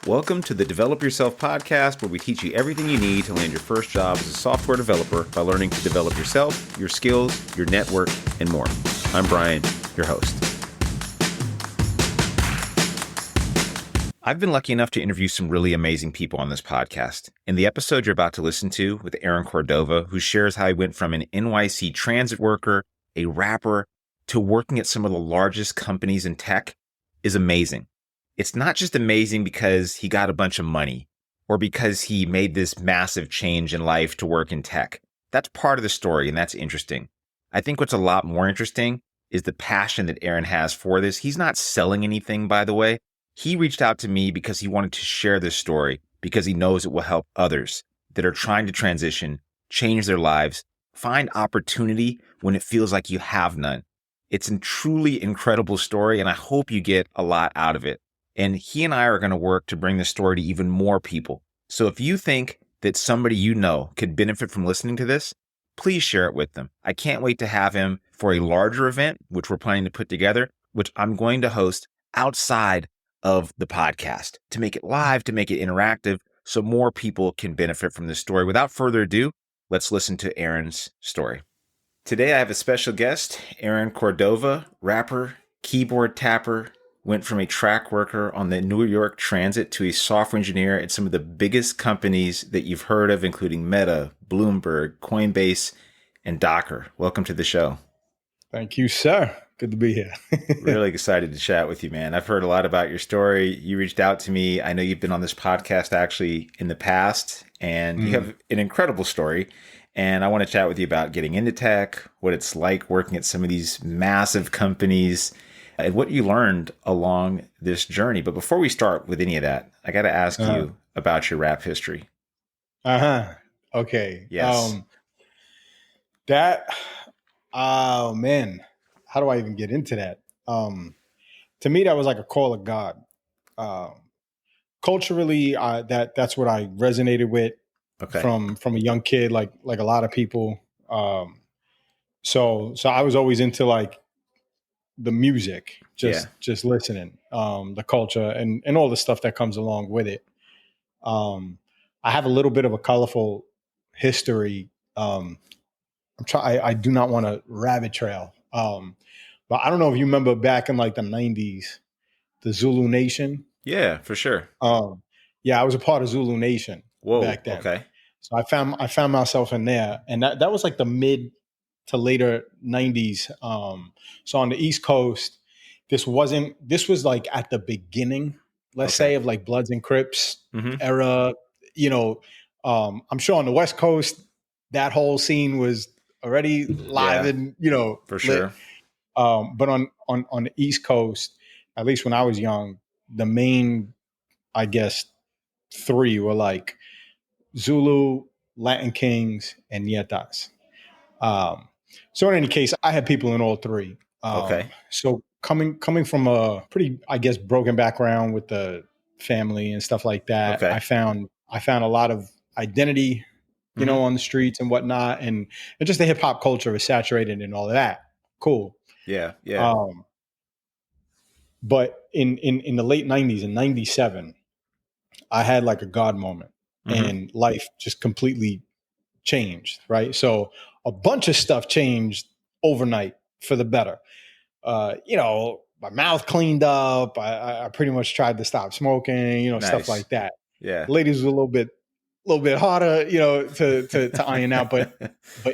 Welcome to the Develop Yourself podcast, where we teach you everything you need to land your first job as a software developer by learning to develop yourself, your skills, your network, and more. I'm Brian, your host. I've been lucky enough to interview some really amazing people on this podcast. In the episode you're about to listen to with Aaron Cordova, who shares how he went from an NYC transit worker, a rapper, to working at some of the largest companies in tech, is amazing. It's not just amazing because he got a bunch of money or because he made this massive change in life to work in tech. That's part of the story, and that's interesting. I think what's a lot more interesting is the passion that Aaron has for this. He's not selling anything, by the way. He reached out to me because he wanted to share this story because he knows it will help others that are trying to transition, change their lives, find opportunity when it feels like you have none. It's a truly incredible story, and I hope you get a lot out of it. And he and I are going to work to bring this story to even more people. So if you think that somebody you know could benefit from listening to this, please share it with them. I can't wait to have him for a larger event, which we're planning to put together, which I'm going to host outside of the podcast to make it live, to make it interactive, so more people can benefit from this story. Without further ado, let's listen to Aaron's story. Today, I have a special guest, Aaron Cordova, rapper, keyboard tapper, went from a track worker on the New York Transit to a software engineer at some of the biggest companies that you've heard of, including Meta, Bloomberg, Coinbase, and Docker. Welcome to the show. Thank you, sir. Good to be here. Really excited to chat with you, man. I've heard a lot about your story. You reached out to me. I know you've been on this podcast actually in the past, and you have an incredible story. And I want to chat with you about getting into tech, what it's like working at some of these massive companies, and what you learned along this journey. But before we start with any of that, I got to ask you about your rap history. Okay. Yes. Oh man, how do I even get into that? To me, that was like a call of God. Culturally, that's what I resonated with from a young kid, like a lot of people. So I was always into like the music, just listening, the culture and all the stuff that comes along with it. I have a little bit of a colorful history. I do not want to rabbit trail. But I don't know if you remember back in like the 90s, the Zulu Nation. Yeah, for sure. Yeah, I was a part of Zulu Nation back then. Okay. So I found myself in there, and that was like the mid to later 90s. So on the East Coast, this was like at the beginning, let's say, of like Bloods and Crips era. You know, I'm sure on the West Coast, that whole scene was already live and, for sure. But on the East Coast, at least when I was young, the main, I guess, three were like Zulu, Latin Kings, and Nietas. So in any case, I had people in all three. So coming from a pretty, I guess, broken background with the family and stuff like that, I found a lot of identity, on the streets and whatnot, and just the hip hop culture is saturated and all of that. Cool. Yeah. But in the late 90s, in 97, I had like a God moment, and life just completely changed, right? So a bunch of stuff changed overnight for the better. My mouth cleaned up. I pretty much tried to stop smoking, nice. Stuff like that. Yeah. Ladies were a little bit harder, to iron out. But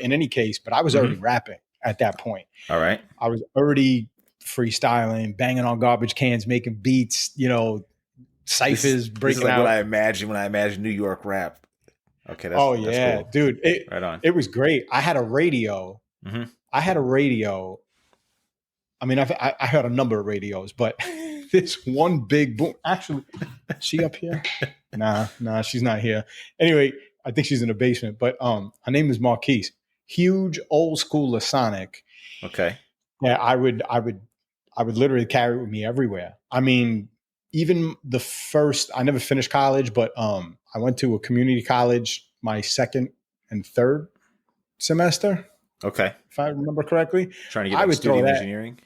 in any case, I was already rapping at that point. All right. I was already freestyling, banging on garbage cans, making beats, ciphers, breaking like out. What I imagine when I imagine New York rap. Okay. That's cool. Dude. Right on. It was great. I had a radio. I mean, I heard a number of radios, but this one big boom. Actually, is she up here? Nah, she's not here. Anyway, I think she's in the basement. But her name is Marquise. Huge old school Lasonic. Okay. Yeah, I would literally carry it with me everywhere. I mean, even I never finished college, but I went to a community college my second and third semester. Okay. If I remember correctly. Trying to get into studio engineering?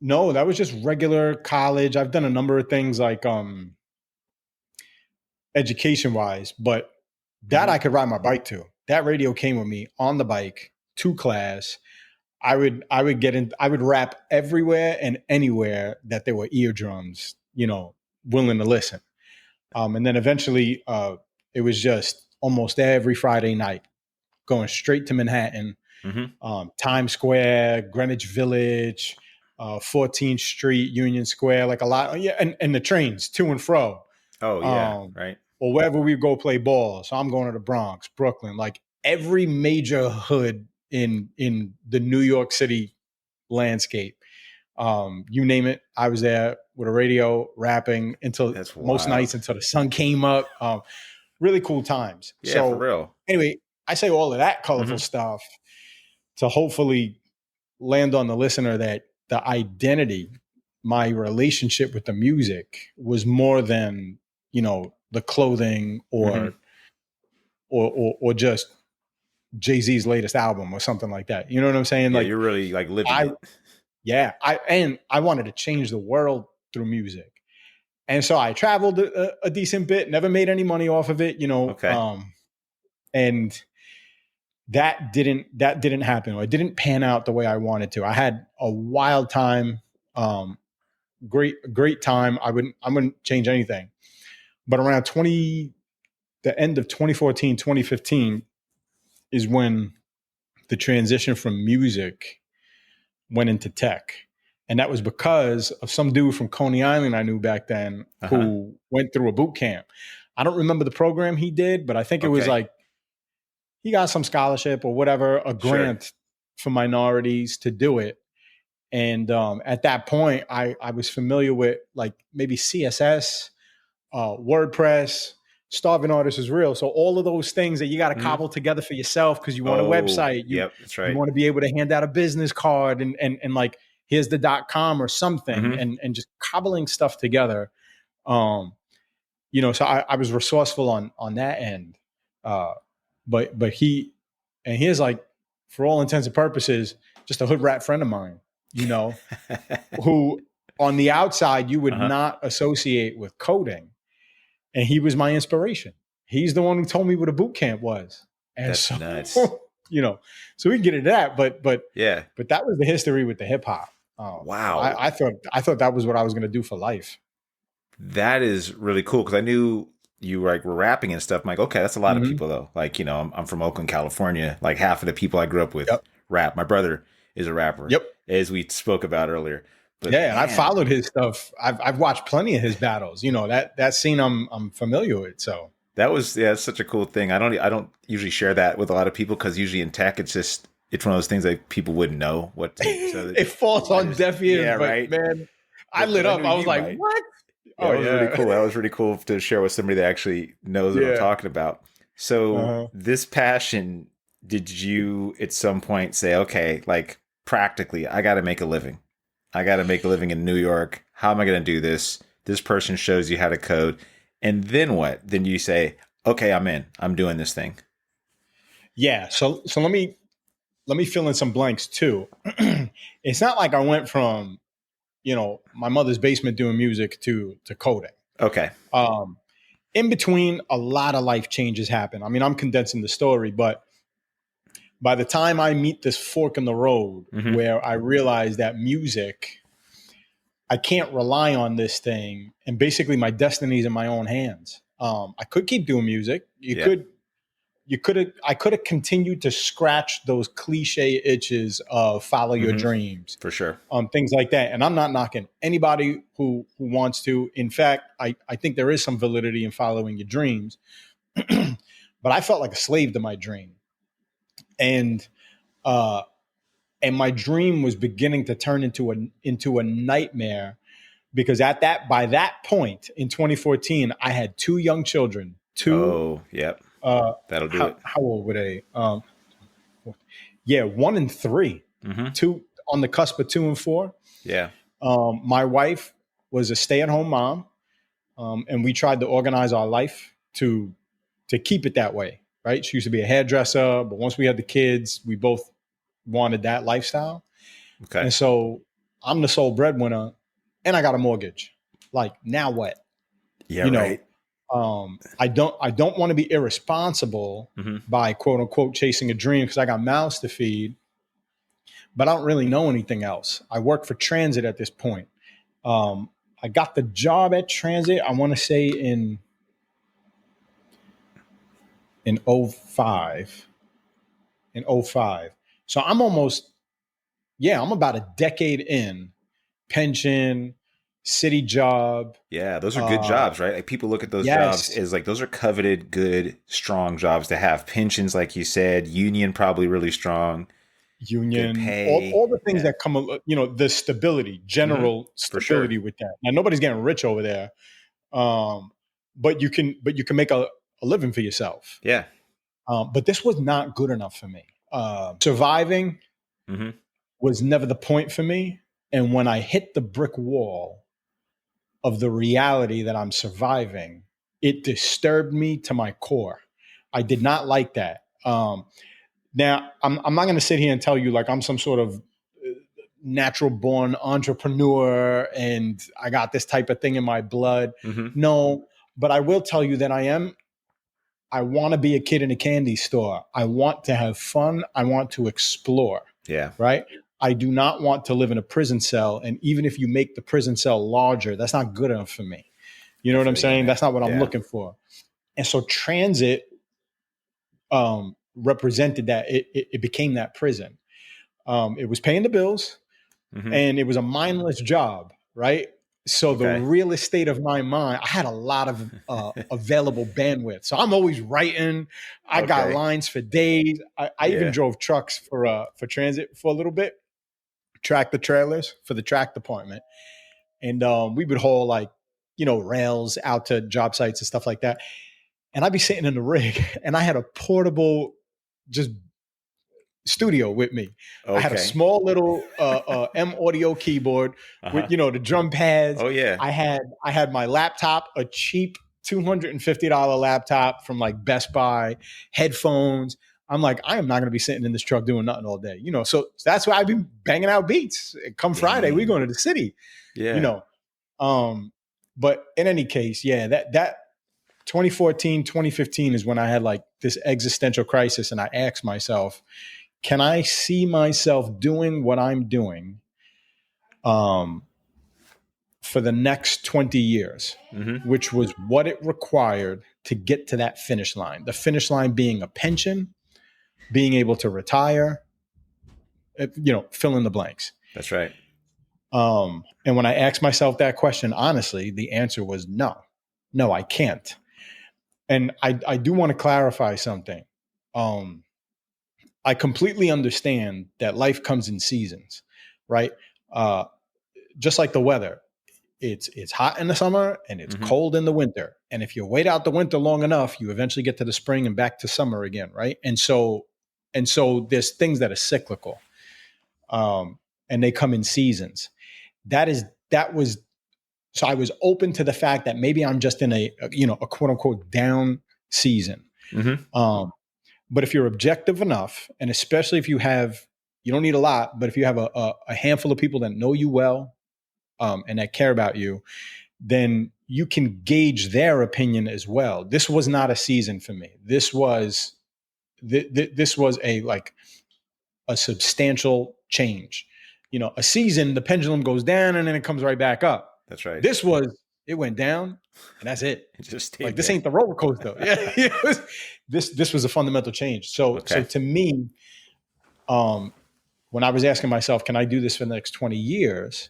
No, that was just regular college. I've done a number of things like education wise, but that I could ride my bike to. That radio came with me on the bike to class. I would rap everywhere and anywhere that there were eardrums, willing to listen. And then eventually, it was just almost every Friday night going straight to Manhattan, Times Square, Greenwich Village, 14th Street, Union Square, like a lot. Yeah, and the trains to and fro. Oh yeah, right. Or wherever we go play ball. So I'm going to the Bronx, Brooklyn, like every major hood in the New York City landscape. You name it, I was there with a radio rapping until most nights until the sun came up. Really cool times. Yeah, so for real. Anyway, I say all of that colorful stuff to hopefully land on the listener that the identity, my relationship with the music was more than, the clothing or just Jay-Z's latest album or something like that. You know what I'm saying? Yeah, like you're really like living it. Yeah. I wanted to change the world through music. And so I traveled a decent bit, never made any money off of it, Okay. And that didn't happen. It didn't pan out the way I wanted to. I had a wild time, great time. I wouldn't change anything. But around the end of 2014, 2015 is when the transition from music went into tech. And that was because of some dude from Coney Island I knew back then who went through a boot camp. I don't remember the program he did, but I think it was like he got some scholarship or whatever, a grant for minorities to do it. And at that point, I was familiar with like maybe CSS, WordPress, Starving Artist is Real. So all of those things that you got to cobble together for yourself because you want a website. That's right. You want to be able to hand out a business card and like, here's the .com or something and just cobbling stuff together. So I was resourceful on that end. But he's like, for all intents and purposes, just a hood rat friend of mine, who on the outside you would not associate with coding. And he was my inspiration. He's the one who told me what a boot camp was. And that's so, nuts. so we can get into that, but that was the history with the hip hop. Wow. I thought that was what I was going to do for life. That is really cool. Cause I knew you were rapping and stuff. I'm like, okay, that's a lot of people though. Like, I'm from Oakland, California. Like half of the people I grew up with rap. My brother is a rapper. Yep. As we spoke about earlier. But and I followed his stuff. I've watched plenty of his battles. That scene I'm familiar with. So that was it's such a cool thing. I don't usually share that with a lot of people because usually in tech it's one of those things that people wouldn't know what to, so it falls on deaf ears. Yeah, but right. Man, I lit up. I was like, what? Yeah, that was really cool. That was really cool to share with somebody that actually knows what I'm talking about. So this passion, did you at some point say, okay, like practically, I got to make a living. I got to make a living in New York. How am I going to do this? This person shows you how to code. And then what? Then you say, okay, I'm in. I'm doing this thing. Yeah. So let me fill in some blanks too. It's not like I went from, my mother's basement doing music to coding. Okay. In between, a lot of life changes happen. I mean, I'm condensing the story, but by the time I meet this fork in the road where I realize that music, I can't rely on this thing, and basically my destiny's in my own hands. I could keep doing music. I could have continued to scratch those cliche itches of follow your dreams. For sure. Things like that. And I'm not knocking anybody who wants to. In fact, I think there is some validity in following your dreams. But I felt like a slave to my dream. And my dream was beginning to turn into a nightmare because by that point in 2014, I had two young children. Oh, yep. That'll do it. How old were they? 1 and 3, 2 on the cusp of 2 and 4. Yeah. My wife was a stay-at-home mom, and we tried to organize our life to keep it that way. Right? She used to be a hairdresser, but once we had the kids, we both wanted that lifestyle. Okay. And so I'm the sole breadwinner, and I got a mortgage. Like, now what? Yeah, right. I don't want to be irresponsible by quote unquote chasing a dream because I got mouths to feed, but I don't really know anything else. I work for transit at this point. I got the job at transit, I want to say in 05. In 05. So I'm about a decade in. Pension, city job. Yeah, those are good jobs, right? Like people look at those jobs Yes. as like those are coveted, good, strong jobs to have. Pensions, like you said, union probably really strong, good Union, pay. all the things Yeah, that come, the stability, general for sure. stability with that. Now nobody's getting rich over there, but you can make a living for yourself. Yeah. But this was not good enough for me. Surviving Mm-hmm. was never the point for me, and when I hit the brick wall of the reality that I'm surviving, it disturbed me to my core. I did not like that. Now, I'm not going to sit here and tell you like I'm some sort of natural born entrepreneur and I got this type of thing in my blood. Mm-hmm. No, but I will tell you that I want to be a kid in a candy store. I want to have fun. I want to explore, Yeah. right? I do not want to live in a prison cell. And even if you make the prison cell larger, that's not good enough for me. You know I what I'm feel you on saying? that. That's not what I'm Yeah. looking for. And so transit represented that. It became that prison. It was paying the bills Mm-hmm. and it was a mindless job, right? So the Okay. real estate of my mind, I had a lot of available bandwidth. So I'm always writing. I got Okay. lines for days. I even Yeah. drove trucks for transit for a little bit, track the trailers for the track department. And we would haul like, rails out to job sites and stuff like that. And I'd be sitting in the rig and I had a portable just studio with me. I had a Okay. small little M audio keyboard with Uh-huh. the drum pads. Oh yeah. I had my laptop, a cheap $250 laptop from like Best Buy, headphones. I'm like, I am not going to be sitting in this truck doing nothing all day, So that's why I've been banging out beats. Come Friday, we Dang. going to the city, you Yeah. know. But in any case, yeah, that 2014, 2015 is when I had like this existential crisis, and I asked myself, can I see myself doing what I'm doing for the next 20 years, Mm-hmm. which was what it required to get to that finish line. The finish line being a pension, being able to retire, fill in the blanks. That's right. And when I asked myself that question, honestly, the answer was no. No, I can't. And I do want to clarify something. I completely understand that life comes in seasons, right? Uh, just like the weather, it's hot in the summer and it's Mm-hmm. cold in the winter. And if you wait out the winter long enough, you eventually get to the spring and back to summer again, right? And so there's things that are cyclical, and they come in seasons. That was so I was open to the fact that maybe I'm just in a quote unquote down season. Mm-hmm. But if you're objective enough, and especially if you don't need a lot, but if you have a handful of people that know you well, and that care about you, then you can gauge their opinion as well. This was not a season for me. This was a substantial change. A season, the pendulum goes down and then it comes right back up. That's right. It went down and that's it. It just Like stayed this there. ain't the roller coaster. Yeah, this was a fundamental change. So Okay. to me, when I was asking myself, can I do this for the next 20 years?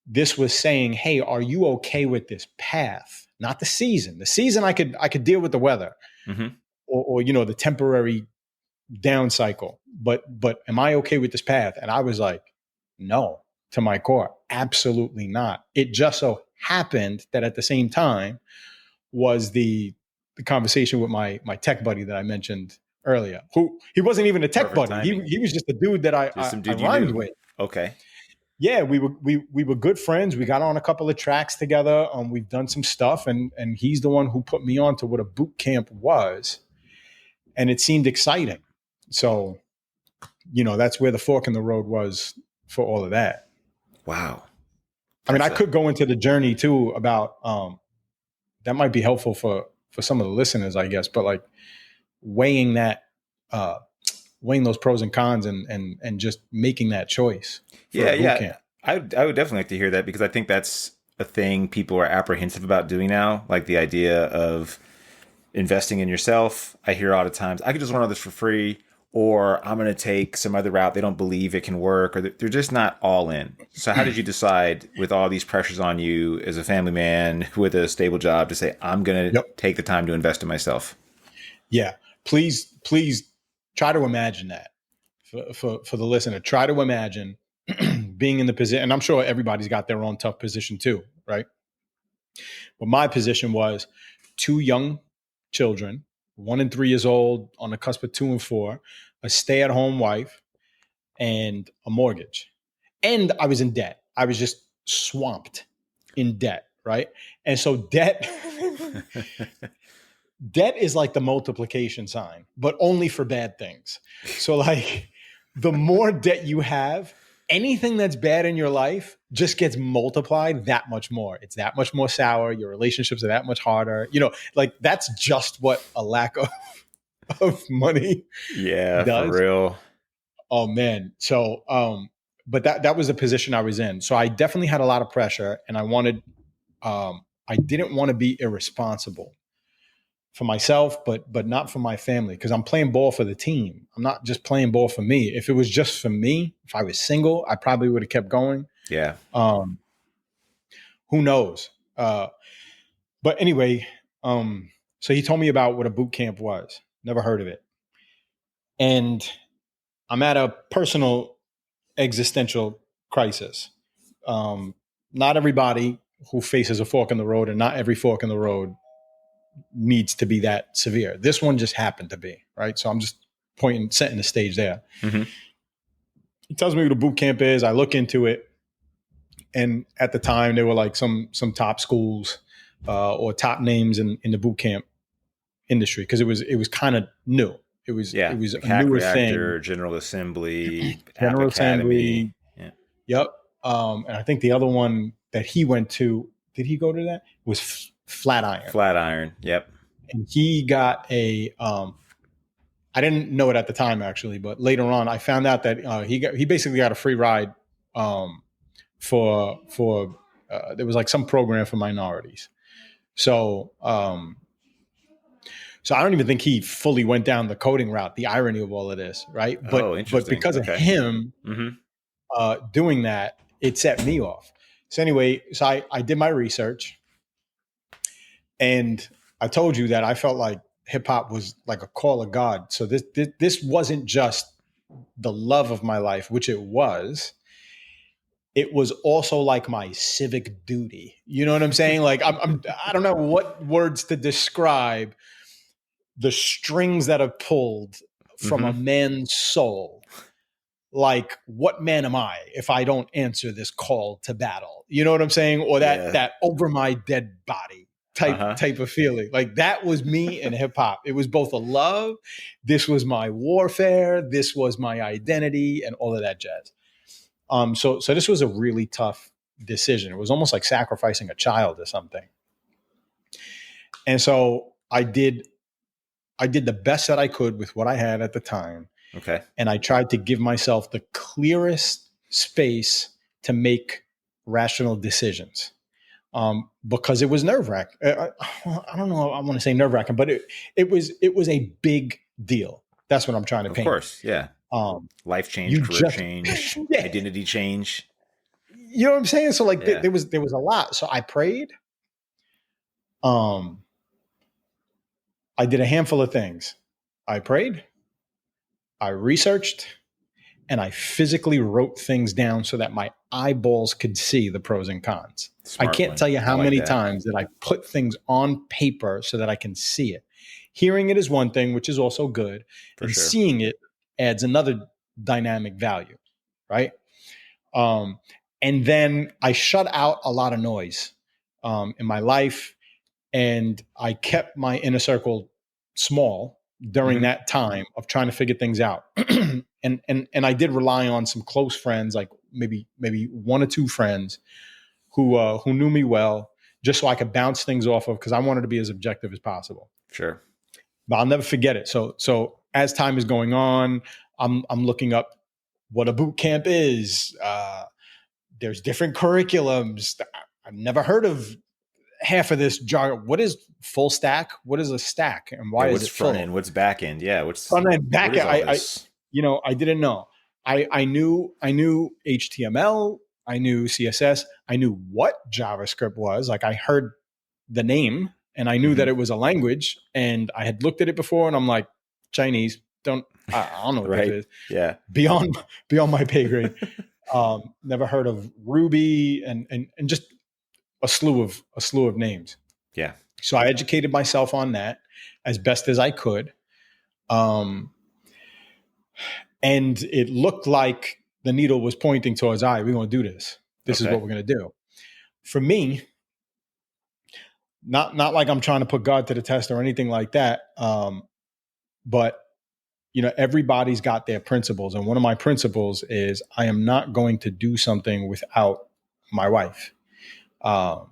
This was saying, hey, are you okay with this path? Not the season. The season I could deal with the weather, Mm-hmm. or the temporary down cycle. But am I okay with this path? And I was like, no, to my core, absolutely not. It just so happened that at the same time was the conversation with my tech buddy that I mentioned earlier, who he wasn't even a tech Perfect buddy. timing. He was just a dude that Just some I dude you rhymed knew. with. Okay. Yeah, we were good friends. We got on a couple of tracks together. We've done some stuff, and he's the one who put me on to what a boot camp was, and it seemed exciting. So, that's where the fork in the road was for all of that. Wow. I mean, I That's a could go into the journey too about that might be helpful for some of the listeners, I guess. But like weighing that, weighing those pros and cons, and just making that choice for a boot Yeah. camp. I would definitely like to hear that, because I think that's a thing people are apprehensive about doing now. Like the idea of investing in yourself. I hear all the times, I could just learn all this for free, or I'm going to take some other route. They don't believe it can work, or they're just not all in. So how did you decide, with all these pressures on you as a family man with a stable job, to say, I'm going to Yep. take the time to invest in myself? Yeah. Please try to imagine that for the listener. Try to imagine being in the position, and I'm sure everybody's got their own tough position too, right? But my position was two young children, 1 and 3 years old, on the cusp of 2 and 4, a stay-at-home wife, and a mortgage. And I was in debt. I was just swamped in debt, right? And so debt is like the multiplication sign, but only for bad things. So like the more debt you have, anything that's bad in your life just gets multiplied that much more. It's that much more sour. Your relationships are that much harder. You know, like that's just what a lack of money Yeah, for does. real. Oh man. So, but that was the position I was in. So I definitely had a lot of pressure, and I didn't want to be irresponsible for myself, but not for my family, because I'm playing ball for the team. I'm not just playing ball for me. If it was just for me, if I was single, I probably would have kept going. Yeah. Who knows? But anyway, so he told me about what a boot camp was. Never heard of it. And I'm at a personal existential crisis. Not everybody who faces a fork in the road, and not every fork in the road needs to be that severe. This one just happened to be, right? So I'm just setting the stage there. Mm-hmm. He tells me what a boot camp is. I look into it. And at the time, there were like some top schools or top names in the boot camp industry, because it was kind of new. It was like a Hack newer Reactor, thing. General Assembly, App General Academy. Assembly. Yeah. Yep. And I think the other one that he went to, did he go to that? Was Flatiron. Flatiron. Yep. And he got a I didn't know it at the time actually, but later on I found out that he basically got a free ride for there was like some program for minorities. So so I don't even think he fully went down the coding route. The irony of all of this, right? But because of him doing that, it set me off. So anyway, so I did my research, and I told you that I felt like hip hop was like a call of God. So this wasn't just the love of my life, which it was. It was also like my civic duty. You know what I'm saying? Like I don't know what words to describe the strings that are pulled from a man's soul. Like, what man am I if I don't answer this call to battle? You know what I'm saying? Or that over my dead body type of feeling. Like that was me in hip hop. It was both a love. This was my warfare. This was my identity, and all of that jazz. So this was a really tough decision. It was almost like sacrificing a child or something. And so I did the best that I could with what I had at the time. Okay. And I tried to give myself the clearest space to make rational decisions. Because it was nerve-wracking. I don't know. I want to say nerve-wracking, but it was a big deal. That's what I'm trying to paint. Of course, yeah. Life change, career change, identity change. You know what I'm saying? So like there was a lot. So I prayed. I did a handful of things. I prayed, I researched, and I physically wrote things down so that my eyeballs could see the pros and cons. I can't tell you how many times that I put things on paper so that I can see it. Hearing it is one thing, which is also good. And seeing it adds another dynamic value, right? And then I shut out a lot of noise in my life. And I kept my inner circle small during that time of trying to figure things out. and I did rely on some close friends, like maybe 1 or 2 friends who knew me well, just so I could bounce things off of, because I wanted to be as objective as possible. Sure. But I'll never forget it. So as time is going on, I'm looking up what a boot camp is. There's different curriculums. I've never heard of half of this jargon. What is full stack? What is a stack, and why is it full? What's front end? What's back end? Yeah. What's Front end, back what is end. all this? I didn't know. I knew HTML. I knew CSS. I knew what JavaScript was. Like, I heard the name, and I knew that it was a language, and I had looked at it before, and I'm like, Chinese. I don't know what Right. that is. Yeah. Beyond my pay grade. Never heard of Ruby, and just a slew of names. Yeah. So I educated myself on that as best as I could. And it looked like the needle was pointing towards, all right, we're going to do this. This is what we're going to do. For me, not like I'm trying to put God to the test or anything like that. But everybody's got their principles. And one of my principles is I am not going to do something without my wife. Or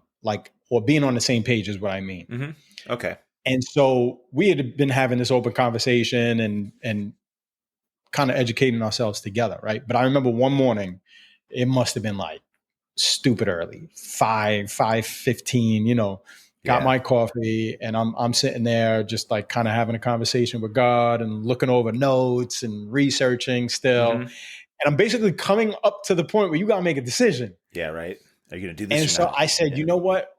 being on the same page is what I mean. Mm-hmm. Okay. And so we had been having this open conversation and kind of educating ourselves together, right? But I remember one morning, it must have been like stupid early, 5:15, got my coffee, and I'm sitting there just like kind of having a conversation with God and looking over notes and researching still. Mm-hmm. And I'm basically coming up to the point where you got to make a decision. Yeah, right. Are you going to do this? And so I said, you know what?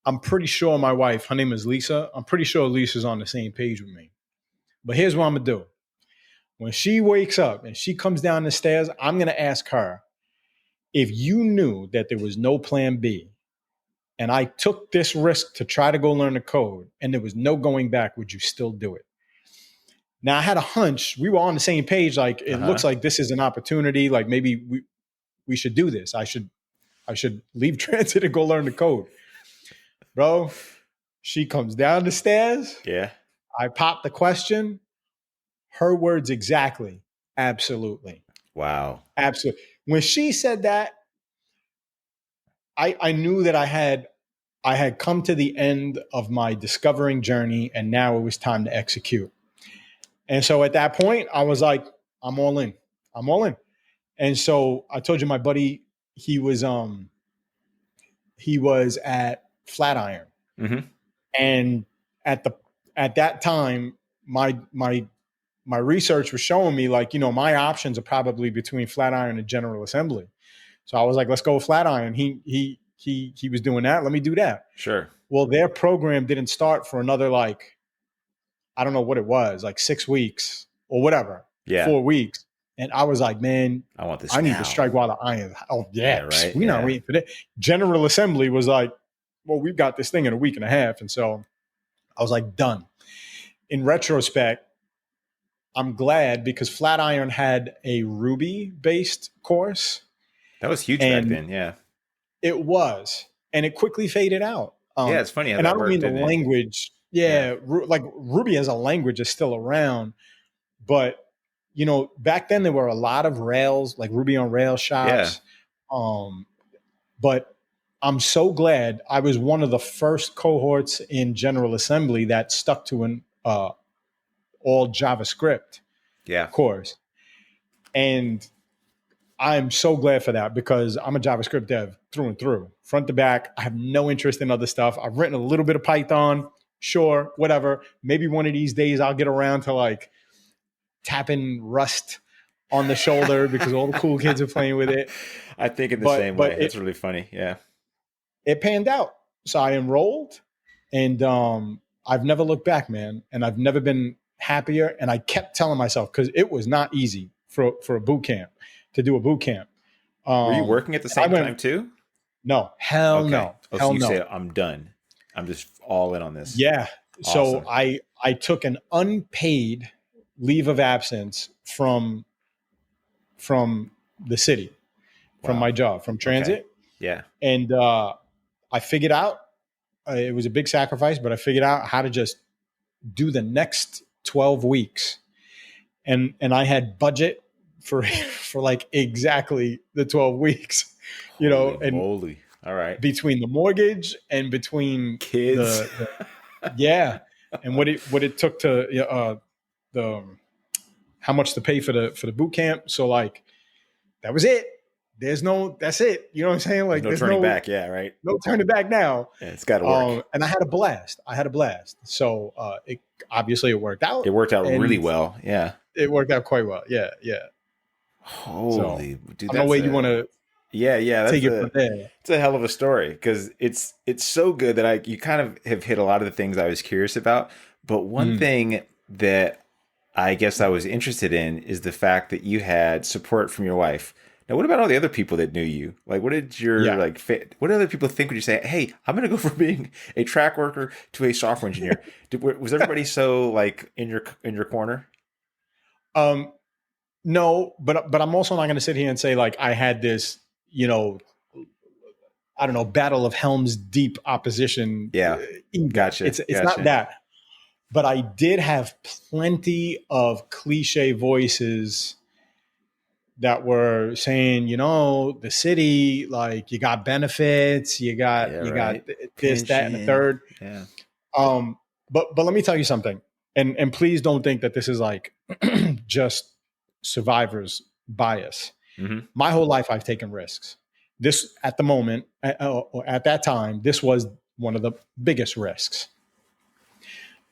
I'm pretty sure my wife, her name is Lisa. I'm pretty sure Lisa's on the same page with me. But here's what I'm going to do. When she wakes up and she comes down the stairs, I'm going to ask her, if you knew that there was no plan B and I took this risk to try to go learn the code and there was no going back, would you still do it? Now, I had a hunch. We were on the same page. Like, it looks like this is an opportunity. Like, maybe we should do this. I should leave transit and go learn the code. Bro, she comes down the stairs. Yeah. I pop the question. Her words exactly. Absolutely. Wow. Absolutely. When she said that, I knew that I had come to the end of my discovering journey, and now it was time to execute. And so at that point, I was like, I'm all in. I'm all in. And so I told you my buddy, he was at Flatiron. Mm-hmm. And at that time, my research was showing me, like, my options are probably between Flatiron and General Assembly. So I was like, let's go with Flatiron. He was doing that. Let me do that. Sure. Well, their program didn't start for another, like, I don't know what it was, like 6 weeks or whatever. Yeah. 4 weeks. And I was like, man, I want this. I need to strike while the iron's hot. Oh, yeah. Right. We're not waiting for that. General Assembly was like, well, we've got this thing in a week and a half. And so I was like, done. In retrospect, I'm glad, because Flatiron had a Ruby-based course. That was huge back then, yeah. It was. And it quickly faded out. Yeah, it's funny how and that I don't worked, mean the language. Yeah. Like Ruby as a language is still around. But, back then there were a lot of Rails, like Ruby on Rails shops. Yeah. But I'm so glad I was one of the first cohorts in General Assembly that stuck to an all JavaScript course. And I'm so glad for that, because I'm a JavaScript dev through and through, front to back. I have no interest in other stuff. I've written a little bit of Python, sure, whatever. Maybe one of these days I'll get around to like tapping Rust on the shoulder because all the cool kids are playing with it. I think in the same way. It's really funny. Yeah. It panned out. So I enrolled, and I've never looked back, man. And I've never been happier. And I kept telling myself, because it was not easy for a boot camp, to do a boot camp. Were you working at the same time too? No, hell no. Oh, so you say, I'm done. I'm just all in on this. Yeah. Awesome. So I took an unpaid leave of absence from the city, from my job, from transit. Okay. Yeah. And I figured out, it was a big sacrifice, but I figured out how to just do the next 12 weeks. And I had budget for like exactly the 12 weeks, Holy moly. All right. between the mortgage and between Kids. the yeah, and what it took to the how much to pay for the boot camp. So like that was it. That's it. You know what I'm saying? There's Like no there's turning back. Yeah, right. no turning back now. Yeah, it's got to work. And I had a blast. So it obviously it worked out. It worked out really And well. Yeah. it worked out quite well. Yeah, yeah. So Holy dude, I don't know that's where you want a to yeah. take That's it from a there. it's a hell of a story because it's so good that you kind of have hit a lot of the things I was curious about. But one Mm, thing that I guess I was interested in is the fact that you had support from your wife. Now, what about all the other people that knew you? Like, what did your yeah. what did other people think when you say, "Hey, I'm going to go from being a track worker to a software engineer"? Was everybody so like in your corner? Um, no, but I'm also not going to sit here and say like I had this, you know, I don't know, battle of Helm's Deep opposition Yeah, either. gotcha, It's not gotcha. that, but I did have plenty of cliche voices that were saying, you know, the city, like you got benefits, Yeah, you got right. this, that, and the Pension. third. Yeah. But let me tell you something, and please don't think that this is like just survivors bias. Hmm. My whole life, I've taken risks. This at the moment, at that time, this was one of the biggest risks.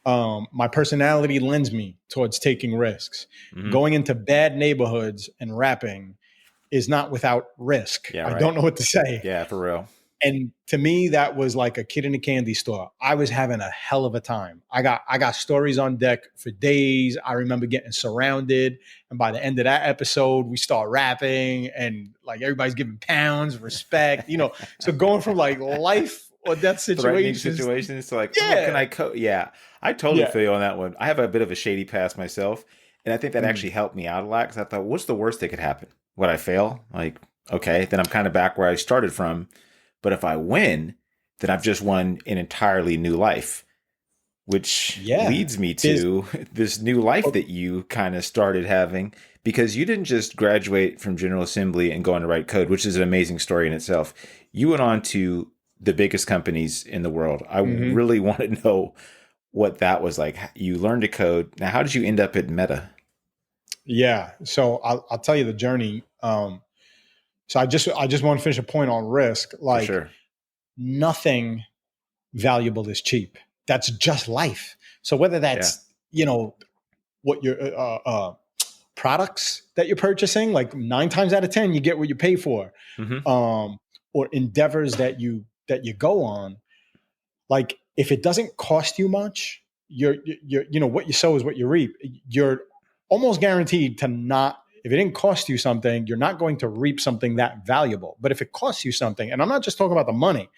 My personality lends me towards taking risks. Hmm. Going into bad neighborhoods and rapping is not without risk. Yeah, I right. don't know what to say. Yeah, for real. And to me, that was like a kid in a candy store. I was having a hell of a time. I got stories on deck for days. I remember getting surrounded, and by the end of that episode, we start rapping, and like everybody's giving pounds, respect. You know, so going from like life or death Threatening situations, situations to like, oh, can yeah, I Yeah, I totally yeah, feel you on that one. I have a bit of a shady past myself, and I think that mm, actually helped me out a lot because I thought, what's the worst that could happen? Would I fail? Like, okay, then I'm kind of back where I started from. But if I win, then I've just won an entirely new life, which yeah. leads me There's to this new life that you kind of started having because you didn't just graduate from General Assembly and go on to write code, which is an amazing story in itself. You went on to the biggest companies in the world. I mhm. really want to know what that was like. You learned to code. Now, how did you end up at Meta? Yeah. So I'll tell you the journey. So I just want to finish a point on risk. For Like sure. nothing valuable is cheap. That's just life. So whether Yeah. that's you know what your products that you're purchasing, like 9 times out of 10, you get what you pay for, Hmm. um, or endeavors that you go on. Like if it doesn't cost you much, you're you know what you sow is what you reap. You're almost guaranteed to not. If it didn't cost you something, you're not going to reap something that valuable. But if it costs you something, and I'm not just talking about the money,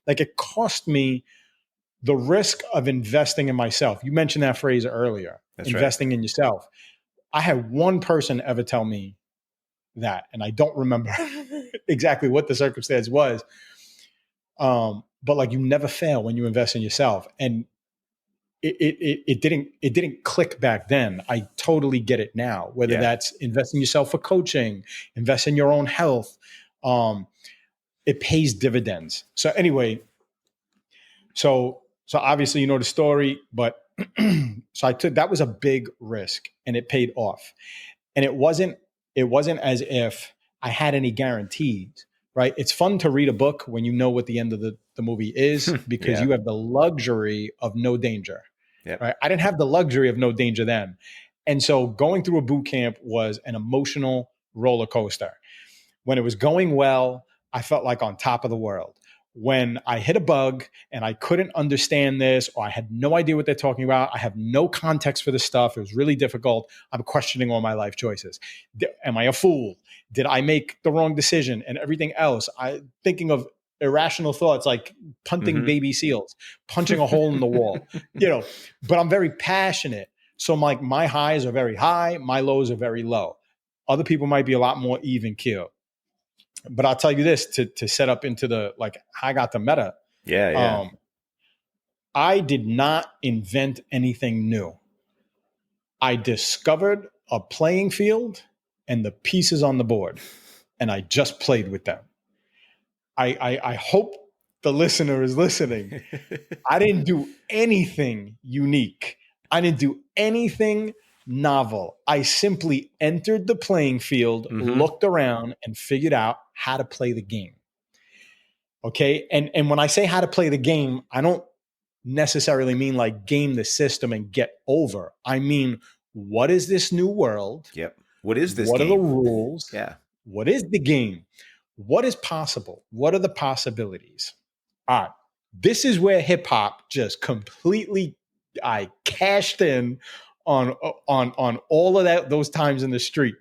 like it cost me the risk of investing in myself. You mentioned that phrase earlier, That's right. investing in yourself. I had one person ever tell me that, and I don't remember exactly what the circumstance was. But like you never fail when you invest in yourself. And it didn't click back then. I totally get it now. Whether Yeah. that's invest in yourself for coaching, invest in your own health, um, it pays dividends. So anyway, so obviously you know the story, but so I took that was a big risk and it paid off. And it wasn't as if I had any guarantees, right? It's fun to read a book when you know what the end of the movie is because Yeah. you have the luxury of no danger, Yep. right? I didn't have the luxury of no danger then. And so going through a boot camp was an emotional roller coaster. When it was going well, I felt like on top of the world. When I hit a bug and I couldn't understand this, or I had no idea what they're talking about, I have no context for this stuff. It was really difficult. I'm questioning all my life choices. Am I a fool? Did I make the wrong decision? And everything else. I thinking of irrational thoughts like punting Hmm. baby seals, punching a hole in the wall. You know, but I'm very passionate. So my highs are very high, my lows are very low. Other people might be a lot more even keel. But I'll tell you this to set up into the like how I got to Meta. Yeah. Yeah. Um, I did not invent anything new. I discovered a playing field and the pieces on the board, and I just played with them. I hope the listener is listening. I didn't do anything unique. I didn't do anything novel. I simply entered the playing field, looked around, and figured out how to play the game. Okay. And when I say how to play the game, I don't necessarily mean like game the system and get over. I mean, what is this new world? Yep. What is this What game? are the rules? Yeah. What is the game? What is possible? What are the possibilities? All right. This is where hip hop just completely, I cashed in on all of that, those times in the street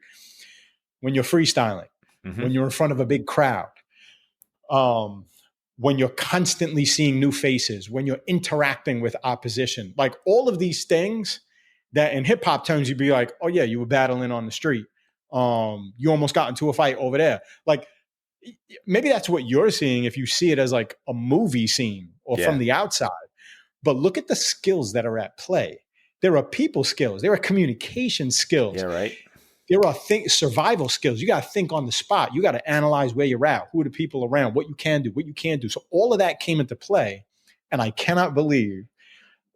when you're freestyling, when you're in front of a big crowd, when you're constantly seeing new faces, when you're interacting with opposition, like all of these things that in hip hop terms, you'd be like, oh yeah, you were battling on the street. You almost got into a fight over there. Like maybe that's what you're seeing if you see it as like a movie scene or from the outside. But look at the skills that are at play. There are people skills. There are communication skills. Yeah, right. There are survival skills. You got to think on the spot. You got to analyze where you're at, who are the people around, what you can do, what you can't do. So all of that came into play. And I cannot believe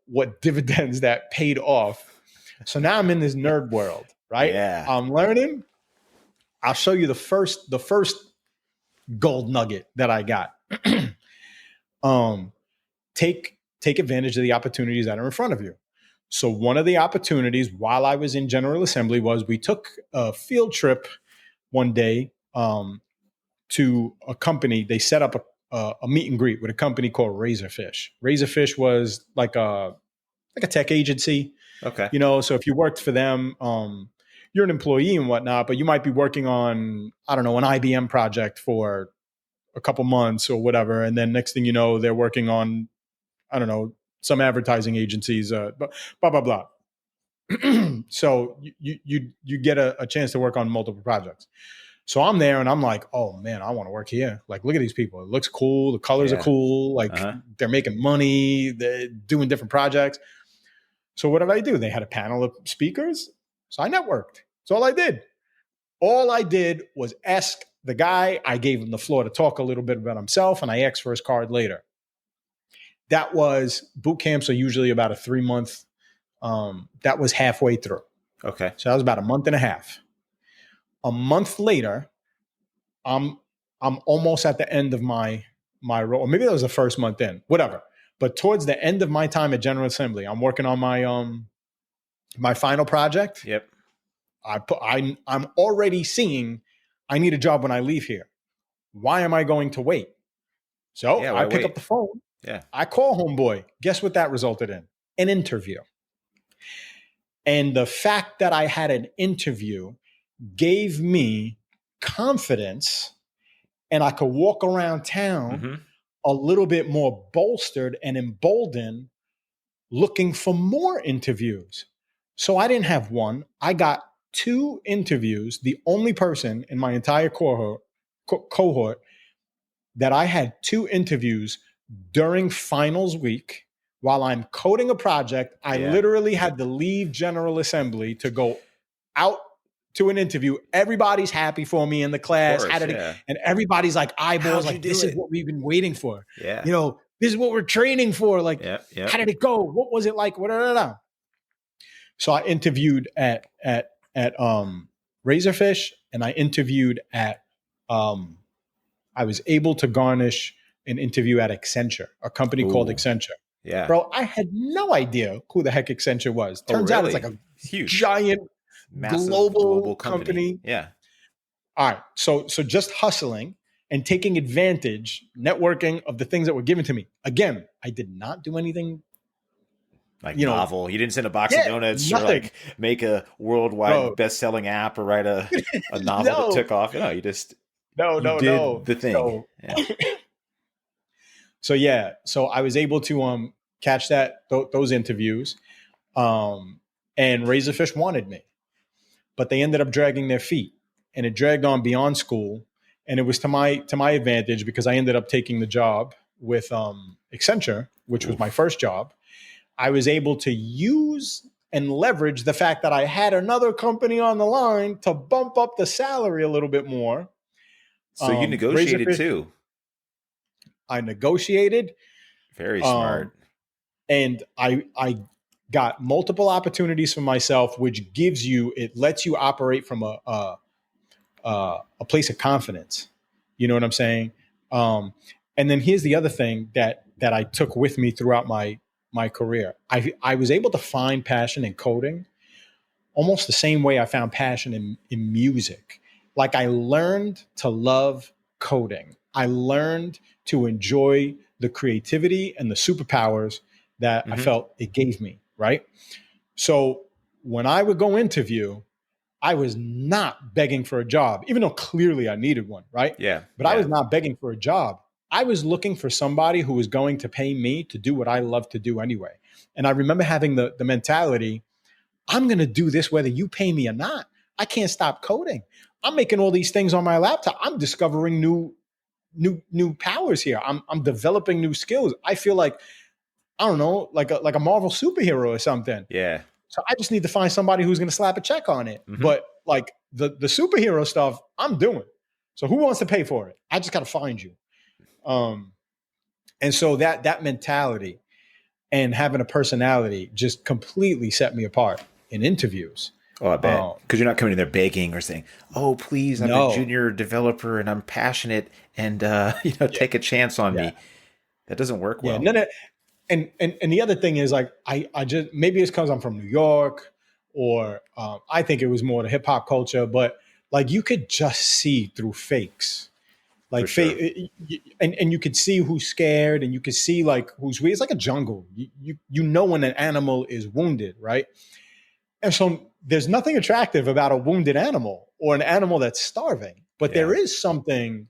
what dividends that paid off. So now I'm in this nerd world, right? Yeah. I'm learning. I'll show you the first gold nugget that I got. Take advantage of the opportunities that are in front of you. So one of the opportunities while I was in General Assembly was we took a field trip one day to a company. They set up a meet and greet with a company called Razorfish. Razorfish was like a tech agency. Okay. You know, so if you worked for them, you're an employee and whatnot, but you might be working on, I don't know, an IBM project for a couple months or whatever. And then next thing you know, they're working on, I don't know, some advertising agencies, blah, blah, blah. So you get a chance to work on multiple projects. So I'm there and I'm like, oh man, I want to work here. Like, look at these people. It looks cool. The colors are cool. Like they're making money. They're doing different projects. So what did I do? They had a panel of speakers. So I networked. That's all I did. All I did was ask the guy. I gave him the floor to talk a little bit about himself, and I asked for his card later. That was, boot camps are usually about a 3-month. That was halfway through. Okay. So that was about a month and a half. A month later, I'm almost at the end of my role. Or maybe that was the first month in, whatever. But towards the end of my time at General Assembly, I'm working on my final project. Yep. I'm already seeing I need a job when I leave here. Why am I going to wait? So I pick up the phone. Yeah. I call homeboy. Guess what that resulted in? An interview. And the fact that I had an interview gave me confidence, and I could walk around town a little bit more bolstered and emboldened, looking for more interviews. So I didn't have one. I got 2 interviews, the only person in my entire cohort that I had 2 interviews during finals week while I'm coding a project. I literally had to leave General Assembly to go out to an interview. Everybody's happy for me in the class. And everybody's like eyeballs, like, this is what we've been waiting for. Yeah. You know, this is what we're training for. Like, how did it go? What was it like? So I interviewed at Razorfish, and I interviewed at, I was able to garnish an interview at Accenture, a company called Accenture. Yeah. Bro, I had no idea who the heck Accenture was. Turns out it's like a huge, giant, massive global company. Yeah. All right. So just hustling and taking advantage, networking of the things that were given to me. Again, I did not do anything like novel. You didn't send a box of donuts nothing. Or like make a worldwide best-selling app or write a novel that took off. You know, you just did the thing. So I was able to catch those interviews, and Razorfish wanted me, but they ended up dragging their feet, and it dragged on beyond school, and it was to my advantage because I ended up taking the job with Accenture, which was my first job. I was able to use and leverage the fact that I had another company on the line to bump up the salary a little bit more. So you negotiated too. I negotiated. Very Um, smart. and I got multiple opportunities for myself, which gives you, it lets you operate from a place of confidence. You know what I'm saying? And then here's the other thing that I took with me throughout my career. I was able to find passion in coding almost the same way I found passion in music. Like I learned to love coding. I learned to enjoy the creativity and the superpowers that I Hmm. felt it gave me, right? So when I would go interview, I was not begging for a job, even though clearly I needed one, right? Yeah. But I was Yeah. not begging for a job. I was looking for somebody who was going to pay me to do what I love to do anyway. And I remember having the mentality, I'm going to do this whether you pay me or not. I can't stop coding. I'm making all these things on my laptop. I'm discovering new powers here. I'm developing new skills. I feel like, I don't know, like a Marvel superhero or something. Yeah. So I just need to find somebody who's going to slap a check on it. Hmm. But like the superhero stuff, I'm doing. So who wants to pay for it? I just got to find you. Um, and so that mentality and having a personality just completely set me apart in interviews. Oh, I bet. Um, Because you're not coming in there begging or saying, "Oh, please, I'm a no, junior developer and I'm passionate and yeah, take a chance on yeah, me." That doesn't work yeah. well. No, no. And the other thing is like I just, maybe it's because I'm from New York, or I think it was more the hip hop culture, but like you could just see through fakes. For Like sure. and you could see who's scared, and you could see like who's weird. It's like a jungle. You know when an animal is wounded, right? And so there's nothing attractive about a wounded animal or an animal that's starving, but there Yeah. is something